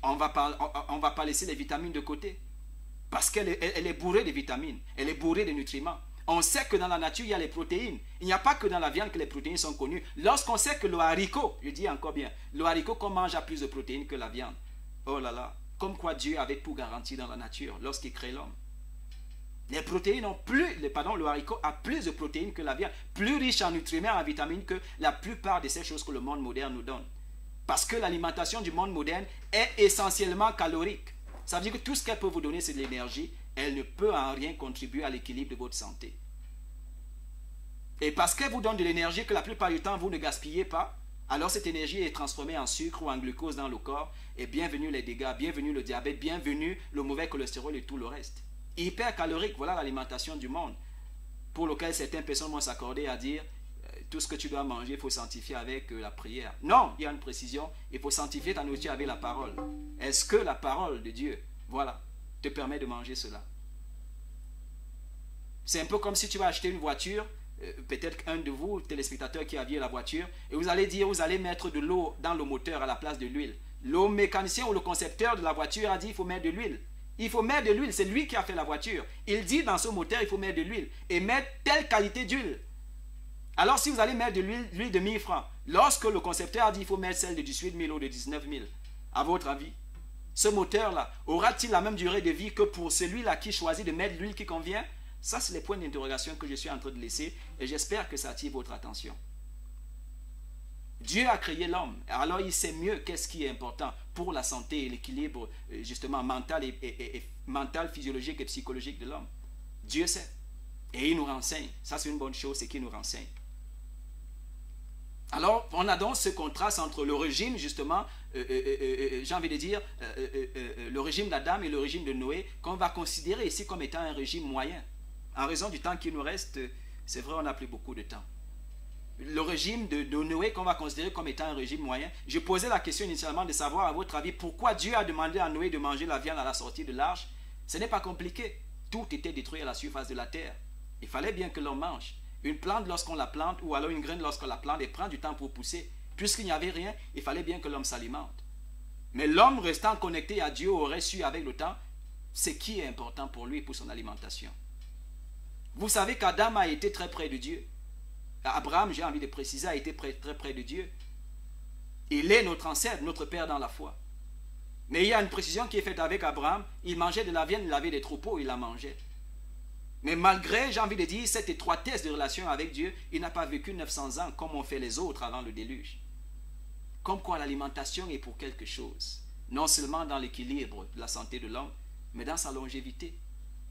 On ne va pas laisser les vitamines de côté. Parce qu'elle est bourrée de vitamines. Elle est bourrée de nutriments. On sait que dans la nature, il y a les protéines. Il n'y a pas que dans la viande que les protéines sont connues. Lorsqu'on sait que le haricot, je dis encore bien, le haricot qu'on mange a plus de protéines que la viande. Oh là là, comme quoi Dieu avait tout garanti dans la nature lorsqu'il crée l'homme. Les protéines ont le haricot a plus de protéines que la viande, plus riche en nutriments et en vitamines que la plupart de ces choses que le monde moderne nous donne. Parce que l'alimentation du monde moderne est essentiellement calorique. Ça veut dire que tout ce qu'elle peut vous donner, c'est de l'énergie. Elle ne peut en rien contribuer à l'équilibre de votre santé. Et parce qu'elle vous donne de l'énergie que la plupart du temps, vous ne gaspillez pas, alors cette énergie est transformée en sucre ou en glucose dans le corps. Et bienvenue les dégâts, bienvenue le diabète, bienvenue le mauvais cholestérol et tout le reste. Hypercalorique, voilà l'alimentation du monde, pour lequel certaines personnes vont s'accorder à dire tout ce que tu dois manger, il faut sanctifier avec la prière. Non, il y a une précision, il faut sanctifier ta nourriture avec la parole. Est-ce que la parole de Dieu, voilà, te permet de manger cela? C'est un peu comme si tu vas acheter une voiture, peut-être qu'un de vous, téléspectateurs qui aviez la voiture, et vous allez dire, vous allez mettre de l'eau dans le moteur à la place de l'huile. Le mécanicien ou le concepteur de la voiture a dit, il faut mettre de l'huile. Il faut mettre de l'huile, c'est lui qui a fait la voiture. Il dit dans ce moteur, il faut mettre de l'huile. Et mettre telle qualité d'huile. Alors si vous allez mettre de l'huile de 1000 francs, lorsque le concepteur a dit il faut mettre celle de 18 000 ou de 19 000, à votre avis, ce moteur-là aura-t-il la même durée de vie que pour celui-là qui choisit de mettre l'huile qui convient? Ça, c'est les points d'interrogation que je suis en train de laisser et j'espère que ça attire votre attention. Dieu a créé l'homme, alors il sait mieux qu'est-ce qui est important pour la santé et l'équilibre justement mental, mental, physiologique et psychologique de l'homme. Dieu sait. Et il nous renseigne. Ça, c'est une bonne chose, c'est qu'il nous renseigne. Alors, on a donc ce contraste entre le régime, justement, j'ai envie de dire, le régime d'Adam et le régime de Noé, qu'on va considérer ici comme étant un régime moyen. En raison du temps qui nous reste, c'est vrai, on n'a plus beaucoup de temps. Le régime de Noé qu'on va considérer comme étant un régime moyen. Je posais la question initialement de savoir, à votre avis, pourquoi Dieu a demandé à Noé de manger la viande à la sortie de l'arche. Ce n'est pas compliqué. Tout était détruit à la surface de la terre. Il fallait bien que l'on mange. Une plante, lorsqu'on la plante, ou alors une graine, lorsqu'on la plante, elle prend du temps pour pousser. Puisqu'il n'y avait rien, il fallait bien que l'homme s'alimente. Mais l'homme restant connecté à Dieu aurait su avec le temps ce qui est important pour lui et pour son alimentation. Vous savez qu'Adam a été très près de Dieu. Abraham, j'ai envie de préciser, a été très près de Dieu. Il est notre ancêtre, notre père dans la foi. Mais il y a une précision qui est faite avec Abraham. Il mangeait de la viande, il avait des troupeaux, il la mangeait. Mais malgré, j'ai envie de dire, cette étroitesse de relation avec Dieu, il n'a pas vécu 900 ans comme ont fait les autres avant le déluge. Comme quoi l'alimentation est pour quelque chose. Non seulement dans l'équilibre de la santé de l'homme, mais dans sa longévité.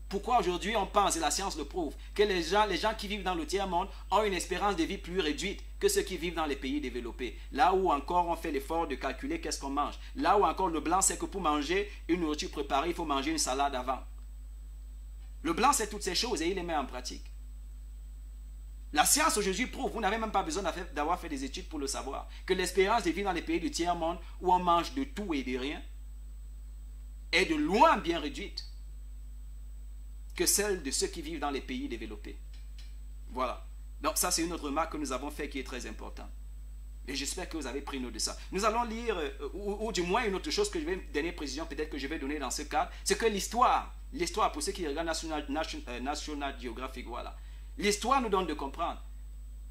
Pourquoi aujourd'hui on pense, et la science le prouve, que les gens qui vivent dans le tiers-monde ont une espérance de vie plus réduite que ceux qui vivent dans les pays développés. Là où encore on fait l'effort de calculer qu'est-ce qu'on mange. Là où encore le blanc sait que pour manger une nourriture préparée, il faut manger une salade avant. Le blanc sait toutes ces choses et il les met en pratique. La science aujourd'hui prouve, vous n'avez même pas besoin d'avoir fait des études pour le savoir, que l'espérance de vie dans les pays du tiers-monde où on mange de tout et de rien est de loin bien réduite que celle de ceux qui vivent dans les pays développés. Voilà. Donc ça, c'est une autre remarque que nous avons fait qui est très importante. Et j'espère que vous avez pris note de ça. Nous allons lire, ou du moins une autre chose que je vais donner précision, peut-être que je vais donner dans ce cadre, c'est que l'histoire, pour ceux qui regardent National Geographic, voilà. L'histoire nous donne de comprendre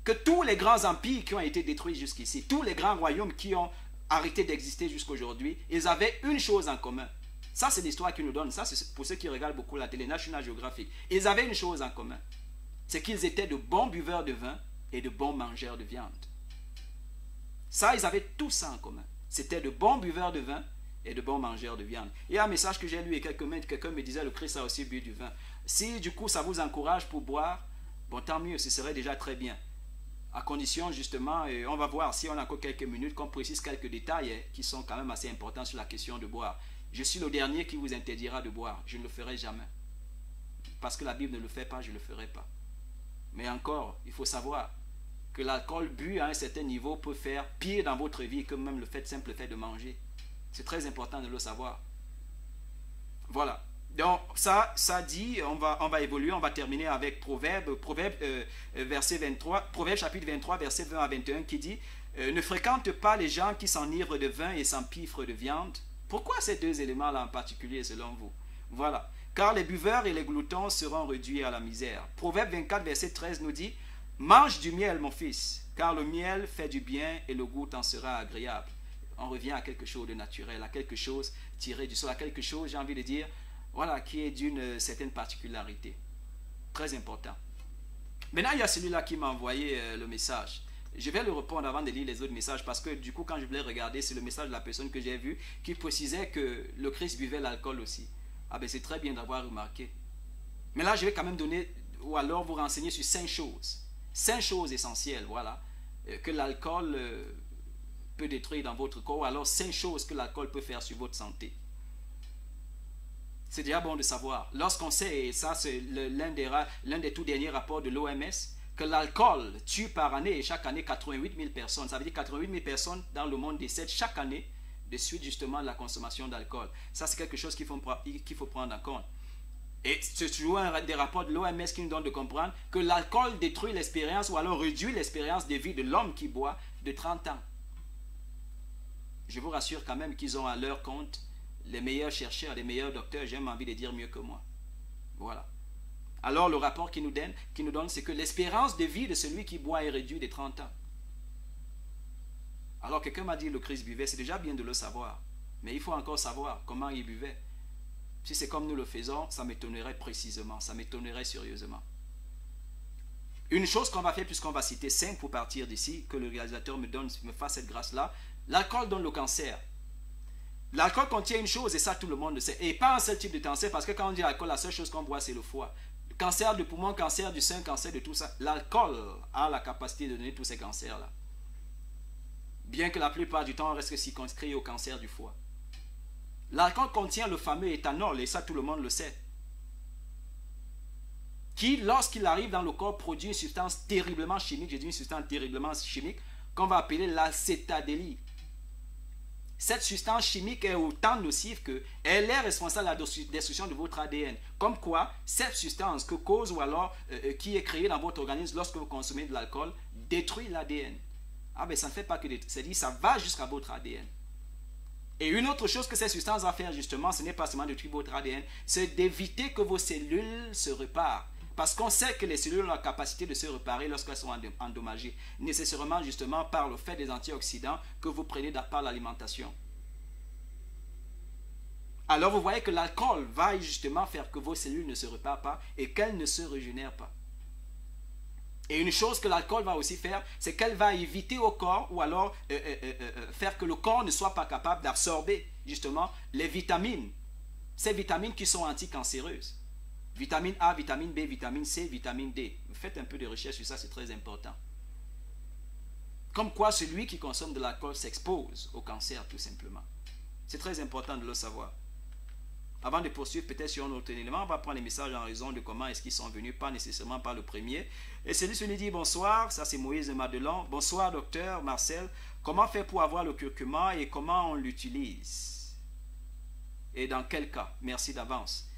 que tous les grands empires qui ont été détruits jusqu'ici, tous les grands royaumes qui ont arrêté d'exister jusqu'aujourd'hui, ils avaient une chose en commun. Ça, c'est l'histoire qui nous donne. Ça, c'est pour ceux qui regardent beaucoup la télé, National Geographic. Ils avaient une chose en commun. C'est qu'ils étaient de bons buveurs de vin et de bons mangeurs de viande. Ça, ils avaient tout ça en commun. C'était de bons buveurs de vin et de bons mangeurs de viande. Il y a un message que j'ai lu et quelqu'un me disait, le Christ a aussi bu du vin. Si, du coup, ça vous encourage pour boire, bon, tant mieux, ce serait déjà très bien. À condition, justement, et on va voir si on a encore quelques minutes, qu'on précise quelques détails qui sont quand même assez importants sur la question de boire. Je suis le dernier qui vous interdira de boire. Je ne le ferai jamais. Parce que la Bible ne le fait pas, je ne le ferai pas. Mais encore, il faut savoir que l'alcool bu à un certain niveau peut faire pire dans votre vie que même le simple fait de manger. C'est très important de le savoir. Voilà. Donc ça dit, on va évoluer, on va terminer avec Proverbe chapitre 23, verset 20 à 21 qui dit ne fréquente pas les gens qui s'enivrent de vin et s'empiffrent de viande. Pourquoi ces deux éléments-là en particulier selon vous? Voilà. Car les buveurs et les gloutons seront réduits à la misère. Proverbe 24, verset 13 nous dit mange du miel, mon fils, car le miel fait du bien et le goût t'en sera agréable. On revient à quelque chose de naturel, à quelque chose tiré du sol, à quelque chose, j'ai envie de dire, voilà, qui est d'une certaine particularité. Très important. Maintenant, il y a celui-là qui m'a envoyé le message. Je vais le répondre avant de lire les autres messages parce que du coup, quand je voulais regarder, c'est le message de la personne que j'ai vue qui précisait que le Christ buvait l'alcool aussi. Ah ben c'est très bien d'avoir remarqué. Mais là, je vais quand même donner, ou alors vous renseigner sur 5 choses. 5 choses essentielles, voilà, que l'alcool peut détruire dans votre corps, ou alors 5 choses que l'alcool peut faire sur votre santé. C'est déjà bon de savoir. Lorsqu'on sait, et ça c'est l'un des tout derniers rapports de l'OMS, que l'alcool tue par année, et chaque année, 88 000 personnes. Ça veut dire 88 000 personnes dans le monde décèdent chaque année de suite justement de la consommation d'alcool. Ça, c'est quelque chose qu'il faut prendre en compte. Et c'est toujours un des rapports de l'OMS qui nous donne de comprendre que l'alcool détruit l'expérience ou alors réduit l'expérience de vie de l'homme qui boit de 30 ans. Je vous rassure quand même qu'ils ont à leur compte les meilleurs chercheurs, les meilleurs docteurs, j'ai même envie de dire mieux que moi. Voilà. Alors le rapport qui nous donne, c'est que l'espérance de vie de celui qui boit est réduite de 30 ans. Alors quelqu'un m'a dit le Christ buvait, c'est déjà bien de le savoir. Mais il faut encore savoir comment il buvait. Si c'est comme nous le faisons, ça m'étonnerait précisément, ça m'étonnerait sérieusement. Une chose qu'on va faire, puisqu'on va citer 5 pour partir d'ici, que le réalisateur me fasse cette grâce-là, l'alcool donne le cancer. L'alcool contient une chose, et ça tout le monde le sait, et pas un seul type de cancer, parce que quand on dit alcool, la seule chose qu'on boit, c'est le foie. Cancer du poumon, cancer du sein, cancer de tout ça. L'alcool a la capacité de donner tous ces cancers-là. Bien que la plupart du temps, on reste circonscrit au cancer du foie. L'alcool contient le fameux éthanol, et ça tout le monde le sait, qui, lorsqu'il arrive dans le corps, produit une substance terriblement chimique, j'ai dit une substance terriblement chimique, qu'on va appeler l'acétadélie. Cette substance chimique est autant nocive qu'elle est responsable de la destruction de votre ADN. Comme quoi, cette substance que cause ou alors qui est créée dans votre organisme lorsque vous consommez de l'alcool détruit l'ADN. Ah ben ça ne fait pas que c'est-à-dire ça va jusqu'à votre ADN. Et une autre chose que cette substance va faire justement, ce n'est pas seulement de détruire votre ADN, c'est d'éviter que vos cellules se réparent. Parce qu'on sait que les cellules ont la capacité de se réparer lorsqu'elles sont endommagées, nécessairement justement par le fait des antioxydants que vous prenez par l'alimentation. Alors vous voyez que l'alcool va justement faire que vos cellules ne se réparent pas et qu'elles ne se régénèrent pas. Et une chose que l'alcool va aussi faire, c'est qu'elle va éviter au corps ou alors faire que le corps ne soit pas capable d'absorber justement les vitamines. Ces vitamines qui sont anticancéreuses. Vitamine A, vitamine B, vitamine C, vitamine D. Faites un peu de recherche sur ça, c'est très important. Comme quoi celui qui consomme de l'alcool s'expose au cancer, tout simplement. C'est très important de le savoir. Avant de poursuivre peut-être sur un autre élément, on va prendre les messages en raison de comment est-ce qu'ils sont venus, pas nécessairement par le premier. Et celui dit bonsoir, ça c'est Moïse de Madelon. Bonsoir docteur Marcel, comment faire pour avoir le curcuma et comment on l'utilise? Et dans quel cas? Merci d'avance.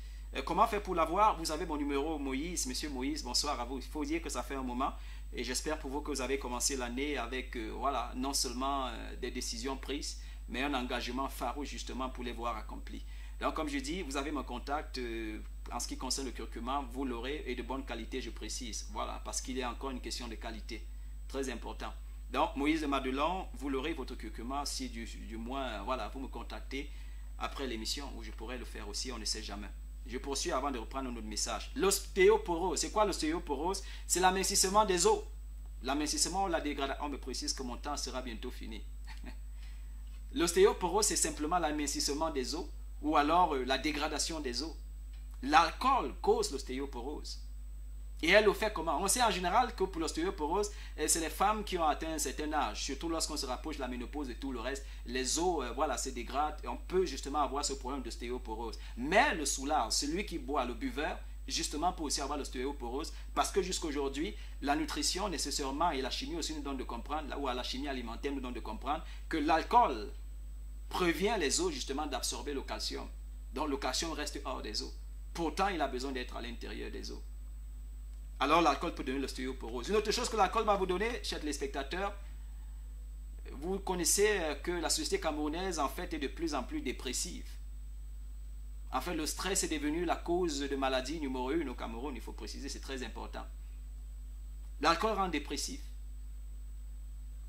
Comment faire pour l'avoir? Vous avez mon numéro Moïse, monsieur Moïse, bonsoir à vous. Il faut dire que ça fait un moment et j'espère pour vous que vous avez commencé l'année avec voilà, non seulement des décisions prises, mais un engagement farouche justement pour les voir accomplis. Donc, comme je dis, vous avez mon contact en ce qui concerne le curcuma, vous l'aurez et de bonne qualité, je précise. Voilà, parce qu'il y a encore une question de qualité. Très important. Donc, Moïse de Madelon, vous l'aurez votre curcuma si du moins, voilà, vous me contactez après l'émission où je pourrais le faire aussi, on ne sait jamais. Je poursuis avant de reprendre un autre message. L'ostéoporose, c'est quoi l'ostéoporose? C'est l'amincissement des os. L'amincissement ou la dégradation, on me précise que mon temps sera bientôt fini. L'ostéoporose, c'est simplement l'amincissement des os ou alors la dégradation des os. L'alcool cause l'ostéoporose. Et elle le fait comment? On sait en général que pour l'ostéoporose, c'est les femmes qui ont atteint un certain âge, surtout lorsqu'on se rapproche de la ménopause et tout le reste, les os voilà, se dégradent et on peut justement avoir ce problème d'ostéoporose. Mais le soulard, celui qui boit, le buveur, justement peut aussi avoir l'ostéoporose parce que jusqu'à aujourd'hui, la nutrition nécessairement et la chimie aussi nous donnent de comprendre, ou à la chimie alimentaire nous donne de comprendre que l'alcool prévient les os justement d'absorber le calcium. Donc le calcium reste hors des os. Pourtant, il a besoin d'être à l'intérieur des os. Alors l'alcool peut donner l'ostéoporose. Une autre chose que l'alcool va vous donner, chers téléspectateurs, vous connaissez que la société camerounaise en fait est de plus en plus dépressive. En fait, le stress est devenu la cause de maladie numéro 1 au Cameroun, il faut préciser, c'est très important. L'alcool rend dépressif.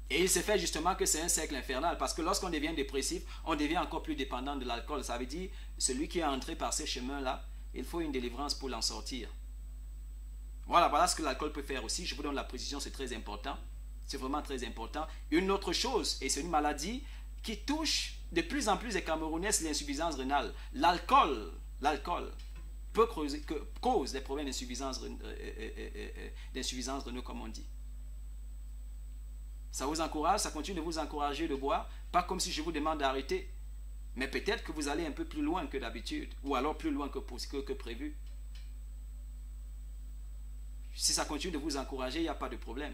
Et il se fait justement que c'est un cercle infernal, parce que lorsqu'on devient dépressif, on devient encore plus dépendant de l'alcool. Ça veut dire, celui qui est entré par ces chemins-là, il faut une délivrance pour l'en sortir. Voilà ce que l'alcool peut faire aussi. Je vous donne la précision, c'est très important. C'est vraiment très important. Une autre chose, et c'est une maladie qui touche de plus en plus les Camerounais, c'est l'insuffisance rénale. L'alcool peut cause des problèmes d'insuffisance rénale, comme on dit. Ça vous encourage, ça continue de vous encourager de boire, pas comme si je vous demande d'arrêter, mais peut-être que vous allez un peu plus loin que d'habitude, ou alors plus loin que prévu. Si ça continue de vous encourager, il n'y a pas de problème.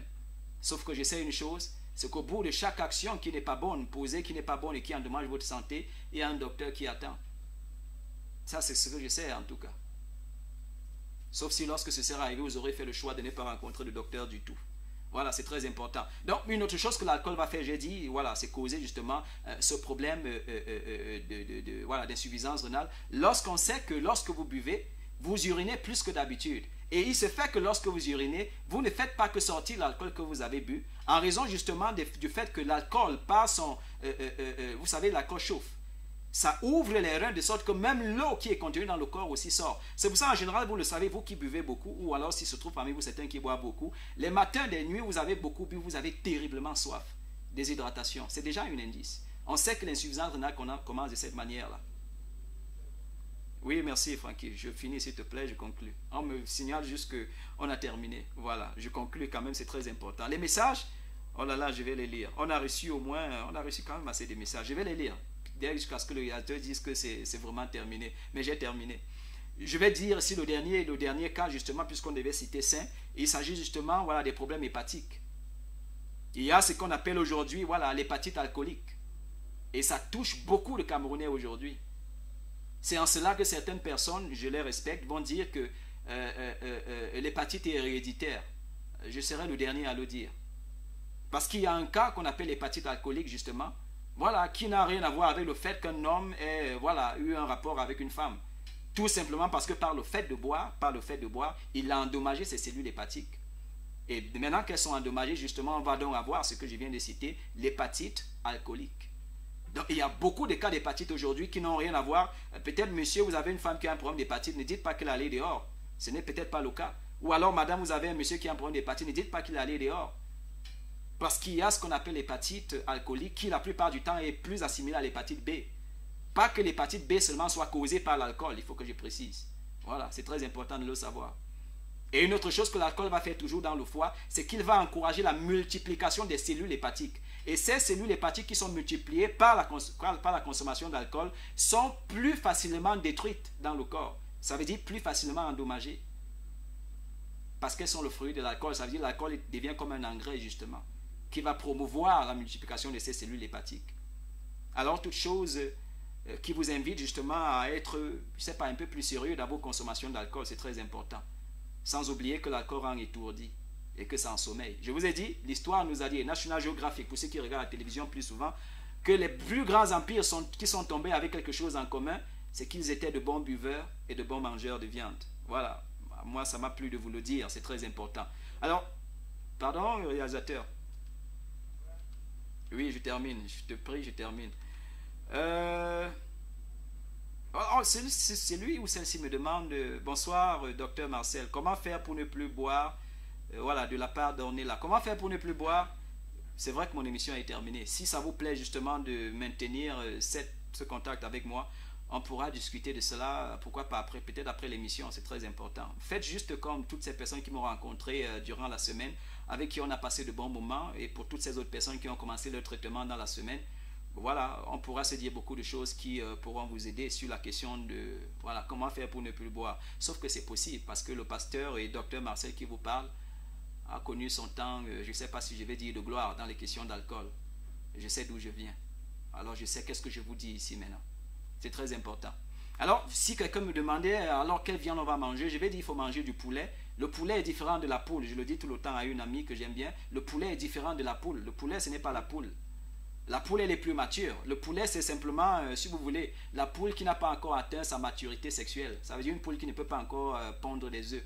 Sauf que je sais une chose, c'est qu'au bout de chaque action qui n'est pas bonne, posée, qui n'est pas bonne et qui endommage votre santé, il y a un docteur qui attend. Ça, c'est ce que je sais en tout cas. Sauf si lorsque ce sera arrivé, vous aurez fait le choix de ne pas rencontrer de docteur du tout. Voilà, c'est très important. Donc, une autre chose que l'alcool va faire, j'ai dit, voilà, c'est causer justement ce problème d'insuffisance rénale. Lorsqu'on sait que lorsque vous buvez, vous urinez plus que d'habitude. Et il se fait que lorsque vous urinez, vous ne faites pas que sortir l'alcool que vous avez bu, en raison justement du fait que l'alcool, par son... vous savez, l'alcool chauffe. Ça ouvre les reins de sorte que même l'eau qui est contenue dans le corps aussi sort. C'est pour ça, en général, vous le savez, vous qui buvez beaucoup, ou alors s'il se trouve parmi vous certains qui boivent beaucoup, les matins, des nuits, vous avez beaucoup bu, vous avez terriblement soif. Déshydratation, c'est déjà un indice. On sait que l'insuffisance rénale commence de cette manière-là. Oui, merci Francky. Je finis s'il te plaît, je conclue. On me signale juste qu'on a terminé. Voilà, je conclue quand même, c'est très important. Les messages, oh là là, je vais les lire. On a reçu quand même assez de messages. Je vais les lire. Jusqu'à ce que le réalisateur dise que c'est vraiment terminé. Mais j'ai terminé. Je vais dire ici le dernier cas, justement, puisqu'on devait citer sain. Il s'agit justement voilà, des problèmes hépatiques. Il y a ce qu'on appelle aujourd'hui voilà, l'hépatite alcoolique. Et ça touche beaucoup de Camerounais aujourd'hui. C'est en cela que certaines personnes, je les respecte, vont dire que l'hépatite est héréditaire. Je serai le dernier à le dire. Parce qu'il y a un cas qu'on appelle l'hépatite alcoolique, justement, voilà, qui n'a rien à voir avec le fait qu'un homme ait voilà, eu un rapport avec une femme. Tout simplement parce que par le fait de boire, il a endommagé ses cellules hépatiques. Et maintenant qu'elles sont endommagées, justement, on va donc avoir ce que je viens de citer, l'hépatite alcoolique. Donc, il y a beaucoup de cas d'hépatite aujourd'hui qui n'ont rien à voir. Peut-être, monsieur, vous avez une femme qui a un problème d'hépatite, ne dites pas qu'elle est allée dehors. Ce n'est peut-être pas le cas. Ou alors, madame, vous avez un monsieur qui a un problème d'hépatite, ne dites pas qu'il est allé dehors. Parce qu'il y a ce qu'on appelle l'hépatite alcoolique qui, la plupart du temps, est plus assimilée à l'hépatite B. Pas que l'hépatite B seulement soit causée par l'alcool, il faut que je précise. Voilà, c'est très important de le savoir. Et une autre chose que l'alcool va faire toujours dans le foie, c'est qu'il va encourager la multiplication des cellules hépatiques. Et ces cellules hépatiques qui sont multipliées par la consommation d'alcool sont plus facilement détruites dans le corps. Ça veut dire plus facilement endommagées. Parce qu'elles sont le fruit de l'alcool. Ça veut dire que l'alcool devient comme un engrais, justement, qui va promouvoir la multiplication de ces cellules hépatiques. Alors, toute chose qui vous invite justement à être, je ne sais pas, un peu plus sérieux dans vos consommations d'alcool, c'est très important. Sans oublier que l'alcool rend étourdi et que ça ensommeille. Je vous ai dit, l'histoire nous a dit, National Geographic, pour ceux qui regardent la télévision plus souvent, que les plus grands empires qui sont tombés avec quelque chose en commun, c'est qu'ils étaient de bons buveurs et de bons mangeurs de viande. Voilà, moi ça m'a plu de vous le dire, c'est très important. Alors, pardon, réalisateur. Oui, je termine, je te prie, je termine. C'est lui ou celle-ci me demande bonsoir docteur Marcel, comment faire pour ne plus boire voilà, de la part d'Ornella. Comment faire pour ne plus boire? C'est vrai que mon émission est terminée. Si ça vous plaît justement de maintenir ce contact avec moi, on pourra discuter de cela, pourquoi pas après, peut-être après l'émission, c'est très important. Faites juste comme toutes ces personnes qui m'ont rencontré durant la semaine, avec qui on a passé de bons moments, et pour toutes ces autres personnes qui ont commencé leur traitement dans la semaine. Voilà, on pourra se dire beaucoup de choses qui pourront vous aider sur la question de voilà, comment faire pour ne plus boire. Sauf que c'est possible parce que le pasteur et docteur Marcel qui vous parle a connu son temps, je ne sais pas si je vais dire de gloire dans les questions d'alcool. Je sais d'où je viens. Alors je sais qu'est-ce que je vous dis ici maintenant. C'est très important. Alors si quelqu'un me demandait alors quelle viande on va manger, je vais dire il faut manger du poulet. Le poulet est différent de la poule. Je le dis tout le temps à une amie que j'aime bien. Le poulet est différent de la poule. Le poulet ce n'est pas la poule. La poule, elle est plus mature. Le poulet, c'est simplement, si vous voulez, la poule qui n'a pas encore atteint sa maturité sexuelle. Ça veut dire une poule qui ne peut pas encore pondre des œufs.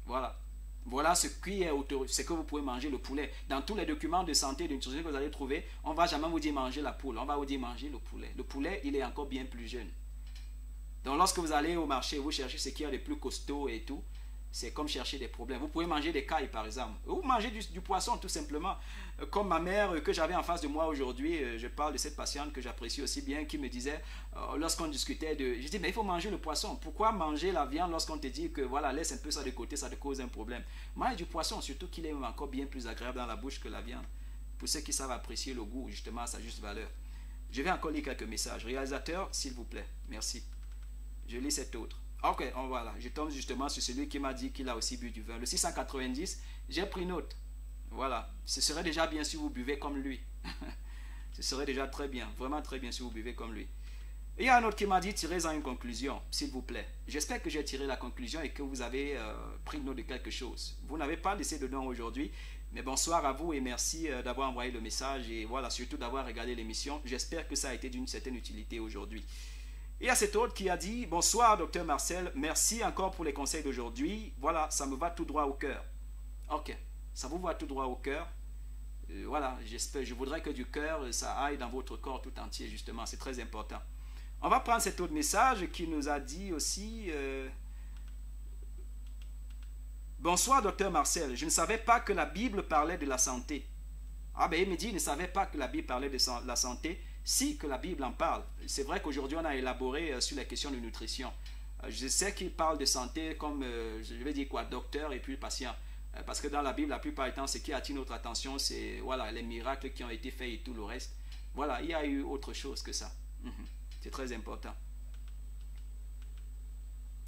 Voilà. Voilà ce qui est autorisé, c'est que vous pouvez manger le poulet. Dans tous les documents de santé et de nutrition que vous allez trouver, on ne va jamais vous dire manger la poule. On va vous dire manger le poulet. Le poulet, il est encore bien plus jeune. Donc lorsque vous allez au marché, vous cherchez ce qui est le plus costaud et tout, c'est comme chercher des problèmes. Vous pouvez manger des cailles par exemple. Ou manger du poisson tout simplement. Comme ma mère que j'avais en face de moi aujourd'hui, je parle de cette patiente que j'apprécie aussi bien, qui me disait, lorsqu'on discutait je dis, mais il faut manger le poisson. Pourquoi manger la viande lorsqu'on te dit que voilà, laisse un peu ça de côté, ça te cause un problème. Mange du poisson, surtout qu'il est encore bien plus agréable dans la bouche que la viande. Pour ceux qui savent apprécier le goût, justement, à sa juste valeur. Je vais encore lire quelques messages. Réalisateur, s'il vous plaît. Merci. Je lis cet autre. Ok, voilà, je tombe justement sur celui qui m'a dit qu'il a aussi bu du vin. Le 690, j'ai pris note. Voilà, ce serait déjà bien si vous buvez comme lui. Ce serait déjà très bien, vraiment très bien si vous buvez comme lui. Et il y a un autre qui m'a dit, tirez-en une conclusion, s'il vous plaît. J'espère que j'ai tiré la conclusion et que vous avez pris note de quelque chose. Vous n'avez pas laissé de nom aujourd'hui, mais bonsoir à vous et merci d'avoir envoyé le message et voilà, surtout d'avoir regardé l'émission. J'espère que ça a été d'une certaine utilité aujourd'hui. Il y a cet autre qui a dit, bonsoir docteur Marcel, merci encore pour les conseils d'aujourd'hui. Voilà, ça me va tout droit au cœur. Ok, ça vous va tout droit au cœur. Voilà, j'espère, je voudrais que du cœur, ça aille dans votre corps tout entier, justement, c'est très important. On va prendre cet autre message qui nous a dit aussi, bonsoir docteur Marcel, je ne savais pas que la Bible parlait de la santé. Ah ben il me dit, il ne savait pas que la Bible parlait de la santé. Si que la Bible en parle. C'est vrai qu'aujourd'hui on a élaboré sur la question de nutrition. Je sais qu'il parle de santé comme, je vais dire quoi, docteur et puis patient. Parce que dans la Bible, la plupart du temps, ce qui attire notre attention, c'est voilà, les miracles qui ont été faits et tout le reste. Voilà, il y a eu autre chose que ça. C'est très important.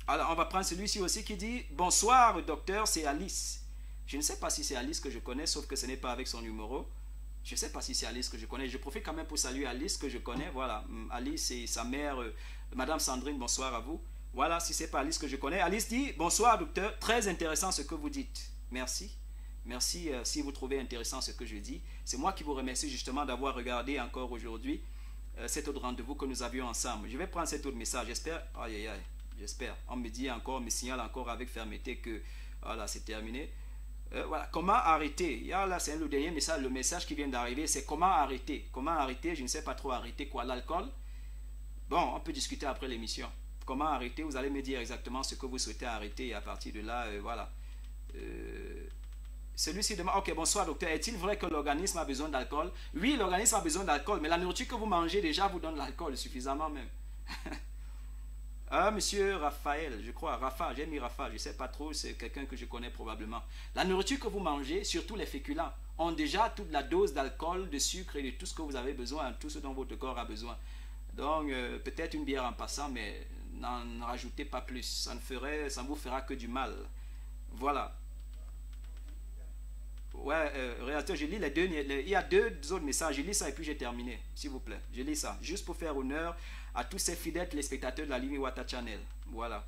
Alors on va prendre celui-ci aussi qui dit, bonsoir docteur, c'est Alice. Je ne sais pas si c'est Alice que je connais, sauf que ce n'est pas avec son numéro. Je ne sais pas si c'est Alice que je connais. Je profite quand même pour saluer Alice que je connais. Voilà, Alice et sa mère, Madame Sandrine, bonsoir à vous. Voilà, si ce n'est pas Alice que je connais. Alice dit, bonsoir docteur, très intéressant ce que vous dites. Merci. Merci si vous trouvez intéressant ce que je dis. C'est moi qui vous remercie justement d'avoir regardé encore aujourd'hui cet autre rendez-vous que nous avions ensemble. Je vais prendre cet autre message. J'espère, aïe aïe aïe, j'espère. On me dit encore, me signale encore avec fermeté que voilà, c'est terminé. Voilà, comment arrêter? Il y a là, c'est le dernier message, le message qui vient d'arriver, c'est comment arrêter. Comment arrêter? Je ne sais pas trop arrêter quoi, l'alcool? Bon, on peut discuter après l'émission. Comment arrêter? Vous allez me dire exactement ce que vous souhaitez arrêter et à partir de là, voilà. Celui-ci demande, ok, bonsoir docteur, est-il vrai que l'organisme a besoin d'alcool? Oui, l'organisme a besoin d'alcool, mais la nourriture que vous mangez déjà vous donne l'alcool suffisamment même. Ah, monsieur Raphaël, je crois, Rafa, j'ai mis Rafa, je ne sais pas trop, c'est quelqu'un que je connais probablement. La nourriture que vous mangez, surtout les féculents, ont déjà toute la dose d'alcool, de sucre et de tout ce que vous avez besoin, tout ce dont votre corps a besoin. Donc, peut-être une bière en passant, mais n'en rajoutez pas plus. Ça ne vous fera que du mal. Voilà. Ouais, réalisateur, je lis les deux. Il y a deux autres messages. Je lis ça et puis j'ai terminé, s'il vous plaît. Je lis ça, juste pour faire honneur à tous ces fidèles téléspectateurs de la Living Water Channel. Voilà.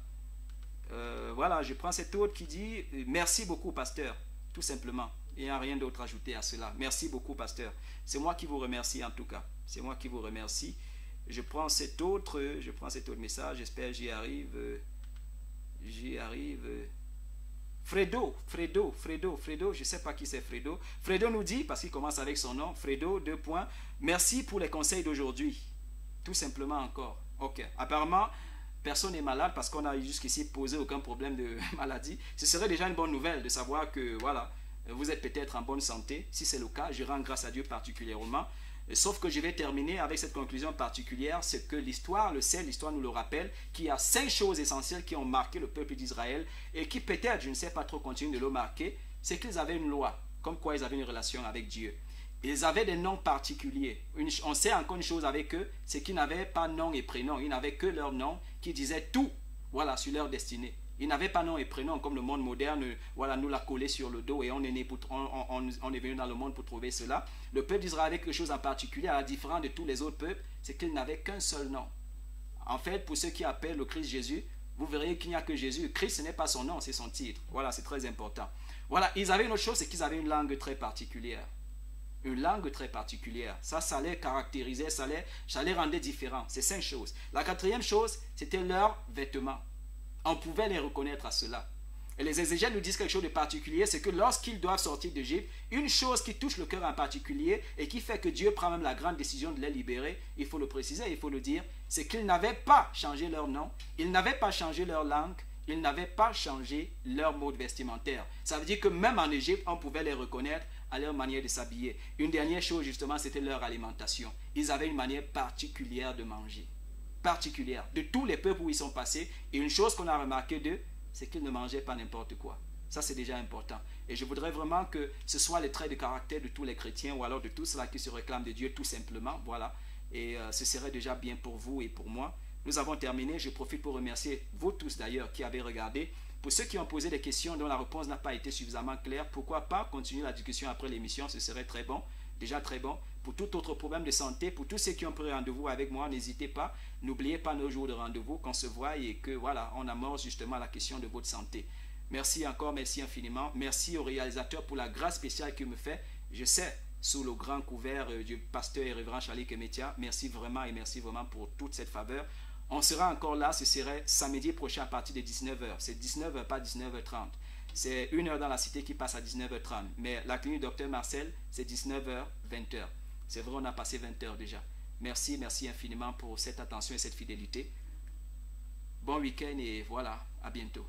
Voilà, je prends cet autre qui dit merci beaucoup, pasteur. Tout simplement. Il n'y a rien d'autre à ajouter à cela. Merci beaucoup, pasteur. C'est moi qui vous remercie en tout cas. C'est moi qui vous remercie. Je prends cet autre message. J'espère que j'y arrive. J'y arrive. Fredo, je ne sais pas qui c'est Fredo. Fredo nous dit, parce qu'il commence avec son nom, Fredo, 2 points, merci pour les conseils d'aujourd'hui. Tout simplement encore. Ok. Apparemment, personne n'est malade parce qu'on a jusqu'ici posé aucun problème de maladie. Ce serait déjà une bonne nouvelle de savoir que, voilà, vous êtes peut-être en bonne santé. Si c'est le cas, je rends grâce à Dieu particulièrement. Sauf que je vais terminer avec cette conclusion particulière, c'est que l'histoire le sait, l'histoire nous le rappelle, qu'il y a 5 choses essentielles qui ont marqué le peuple d'Israël et qui peut-être, je ne sais pas trop, continuent de le marquer, c'est qu'ils avaient une loi, comme quoi ils avaient une relation avec Dieu. Ils avaient des noms particuliers. On sait encore une chose avec eux, c'est qu'ils n'avaient pas nom et prénom, ils n'avaient que leur nom qui disait tout, voilà, sur leur destinée. Ils n'avaient pas nom et prénom comme le monde moderne, voilà, nous l'a collé sur le dos et on est venu dans le monde pour trouver cela. Le peuple d'Israël avait quelque chose en particulier, à la différence de tous les autres peuples, c'est qu'ils n'avaient qu'un seul nom. En fait, pour ceux qui appellent le Christ Jésus, vous verrez qu'il n'y a que Jésus. Christ, ce n'est pas son nom, c'est son titre. Voilà, c'est très important. Voilà, ils avaient une autre chose, c'est qu'ils avaient une langue très particulière. Une langue très particulière. Ça les caractérisait, ça les rendait différents. C'est 5 choses. La 4e chose, c'était leurs vêtements. On pouvait les reconnaître à cela. Et les exégètes nous disent quelque chose de particulier, c'est que lorsqu'ils doivent sortir d'Égypte, une chose qui touche le cœur en particulier et qui fait que Dieu prend même la grande décision de les libérer, il faut le préciser, il faut le dire, c'est qu'ils n'avaient pas changé leur nom, ils n'avaient pas changé leur langue, ils n'avaient pas changé leur mode vestimentaire. Ça veut dire que même en Égypte, on pouvait les reconnaître à leur manière de s'habiller. Une dernière chose justement, c'était leur alimentation. Ils avaient une manière particulière de manger. Particulière, de tous les peuples où ils sont passés. Et une chose qu'on a remarqué d'eux, c'est qu'ils ne mangeaient pas n'importe quoi. Ça, c'est déjà important. Et je voudrais vraiment que ce soit les traits de caractère de tous les chrétiens ou alors de tous ceux qui se réclament de Dieu, tout simplement. Voilà. Et ce serait déjà bien pour vous et pour moi. Nous avons terminé. Je profite pour remercier vous tous d'ailleurs qui avez regardé. Pour ceux qui ont posé des questions dont la réponse n'a pas été suffisamment claire, pourquoi pas continuer la discussion après l'émission, ce serait très bon. Déjà très bon. Pour tout autre problème de santé, pour tous ceux qui ont pris rendez-vous avec moi, n'hésitez pas. N'oubliez pas nos jours de rendez-vous, qu'on se voit et que voilà, on amorce justement la question de votre santé. Merci encore, merci infiniment. Merci au réalisateur pour la grâce spéciale qu'il me fait. Je sais, sous le grand couvert du pasteur et révérend Charlie Kemetia, merci vraiment et merci vraiment pour toute cette faveur. On sera encore là, ce serait samedi prochain à partir de 19h. C'est 19h, pas 19h30. C'est 1 heure dans la cité qui passe à 19h30. Mais la clinique Dr Marcel, c'est 19h, 20h. C'est vrai, on a passé 20 heures déjà. Merci, merci infiniment pour cette attention et cette fidélité. Bon week-end et voilà, à bientôt.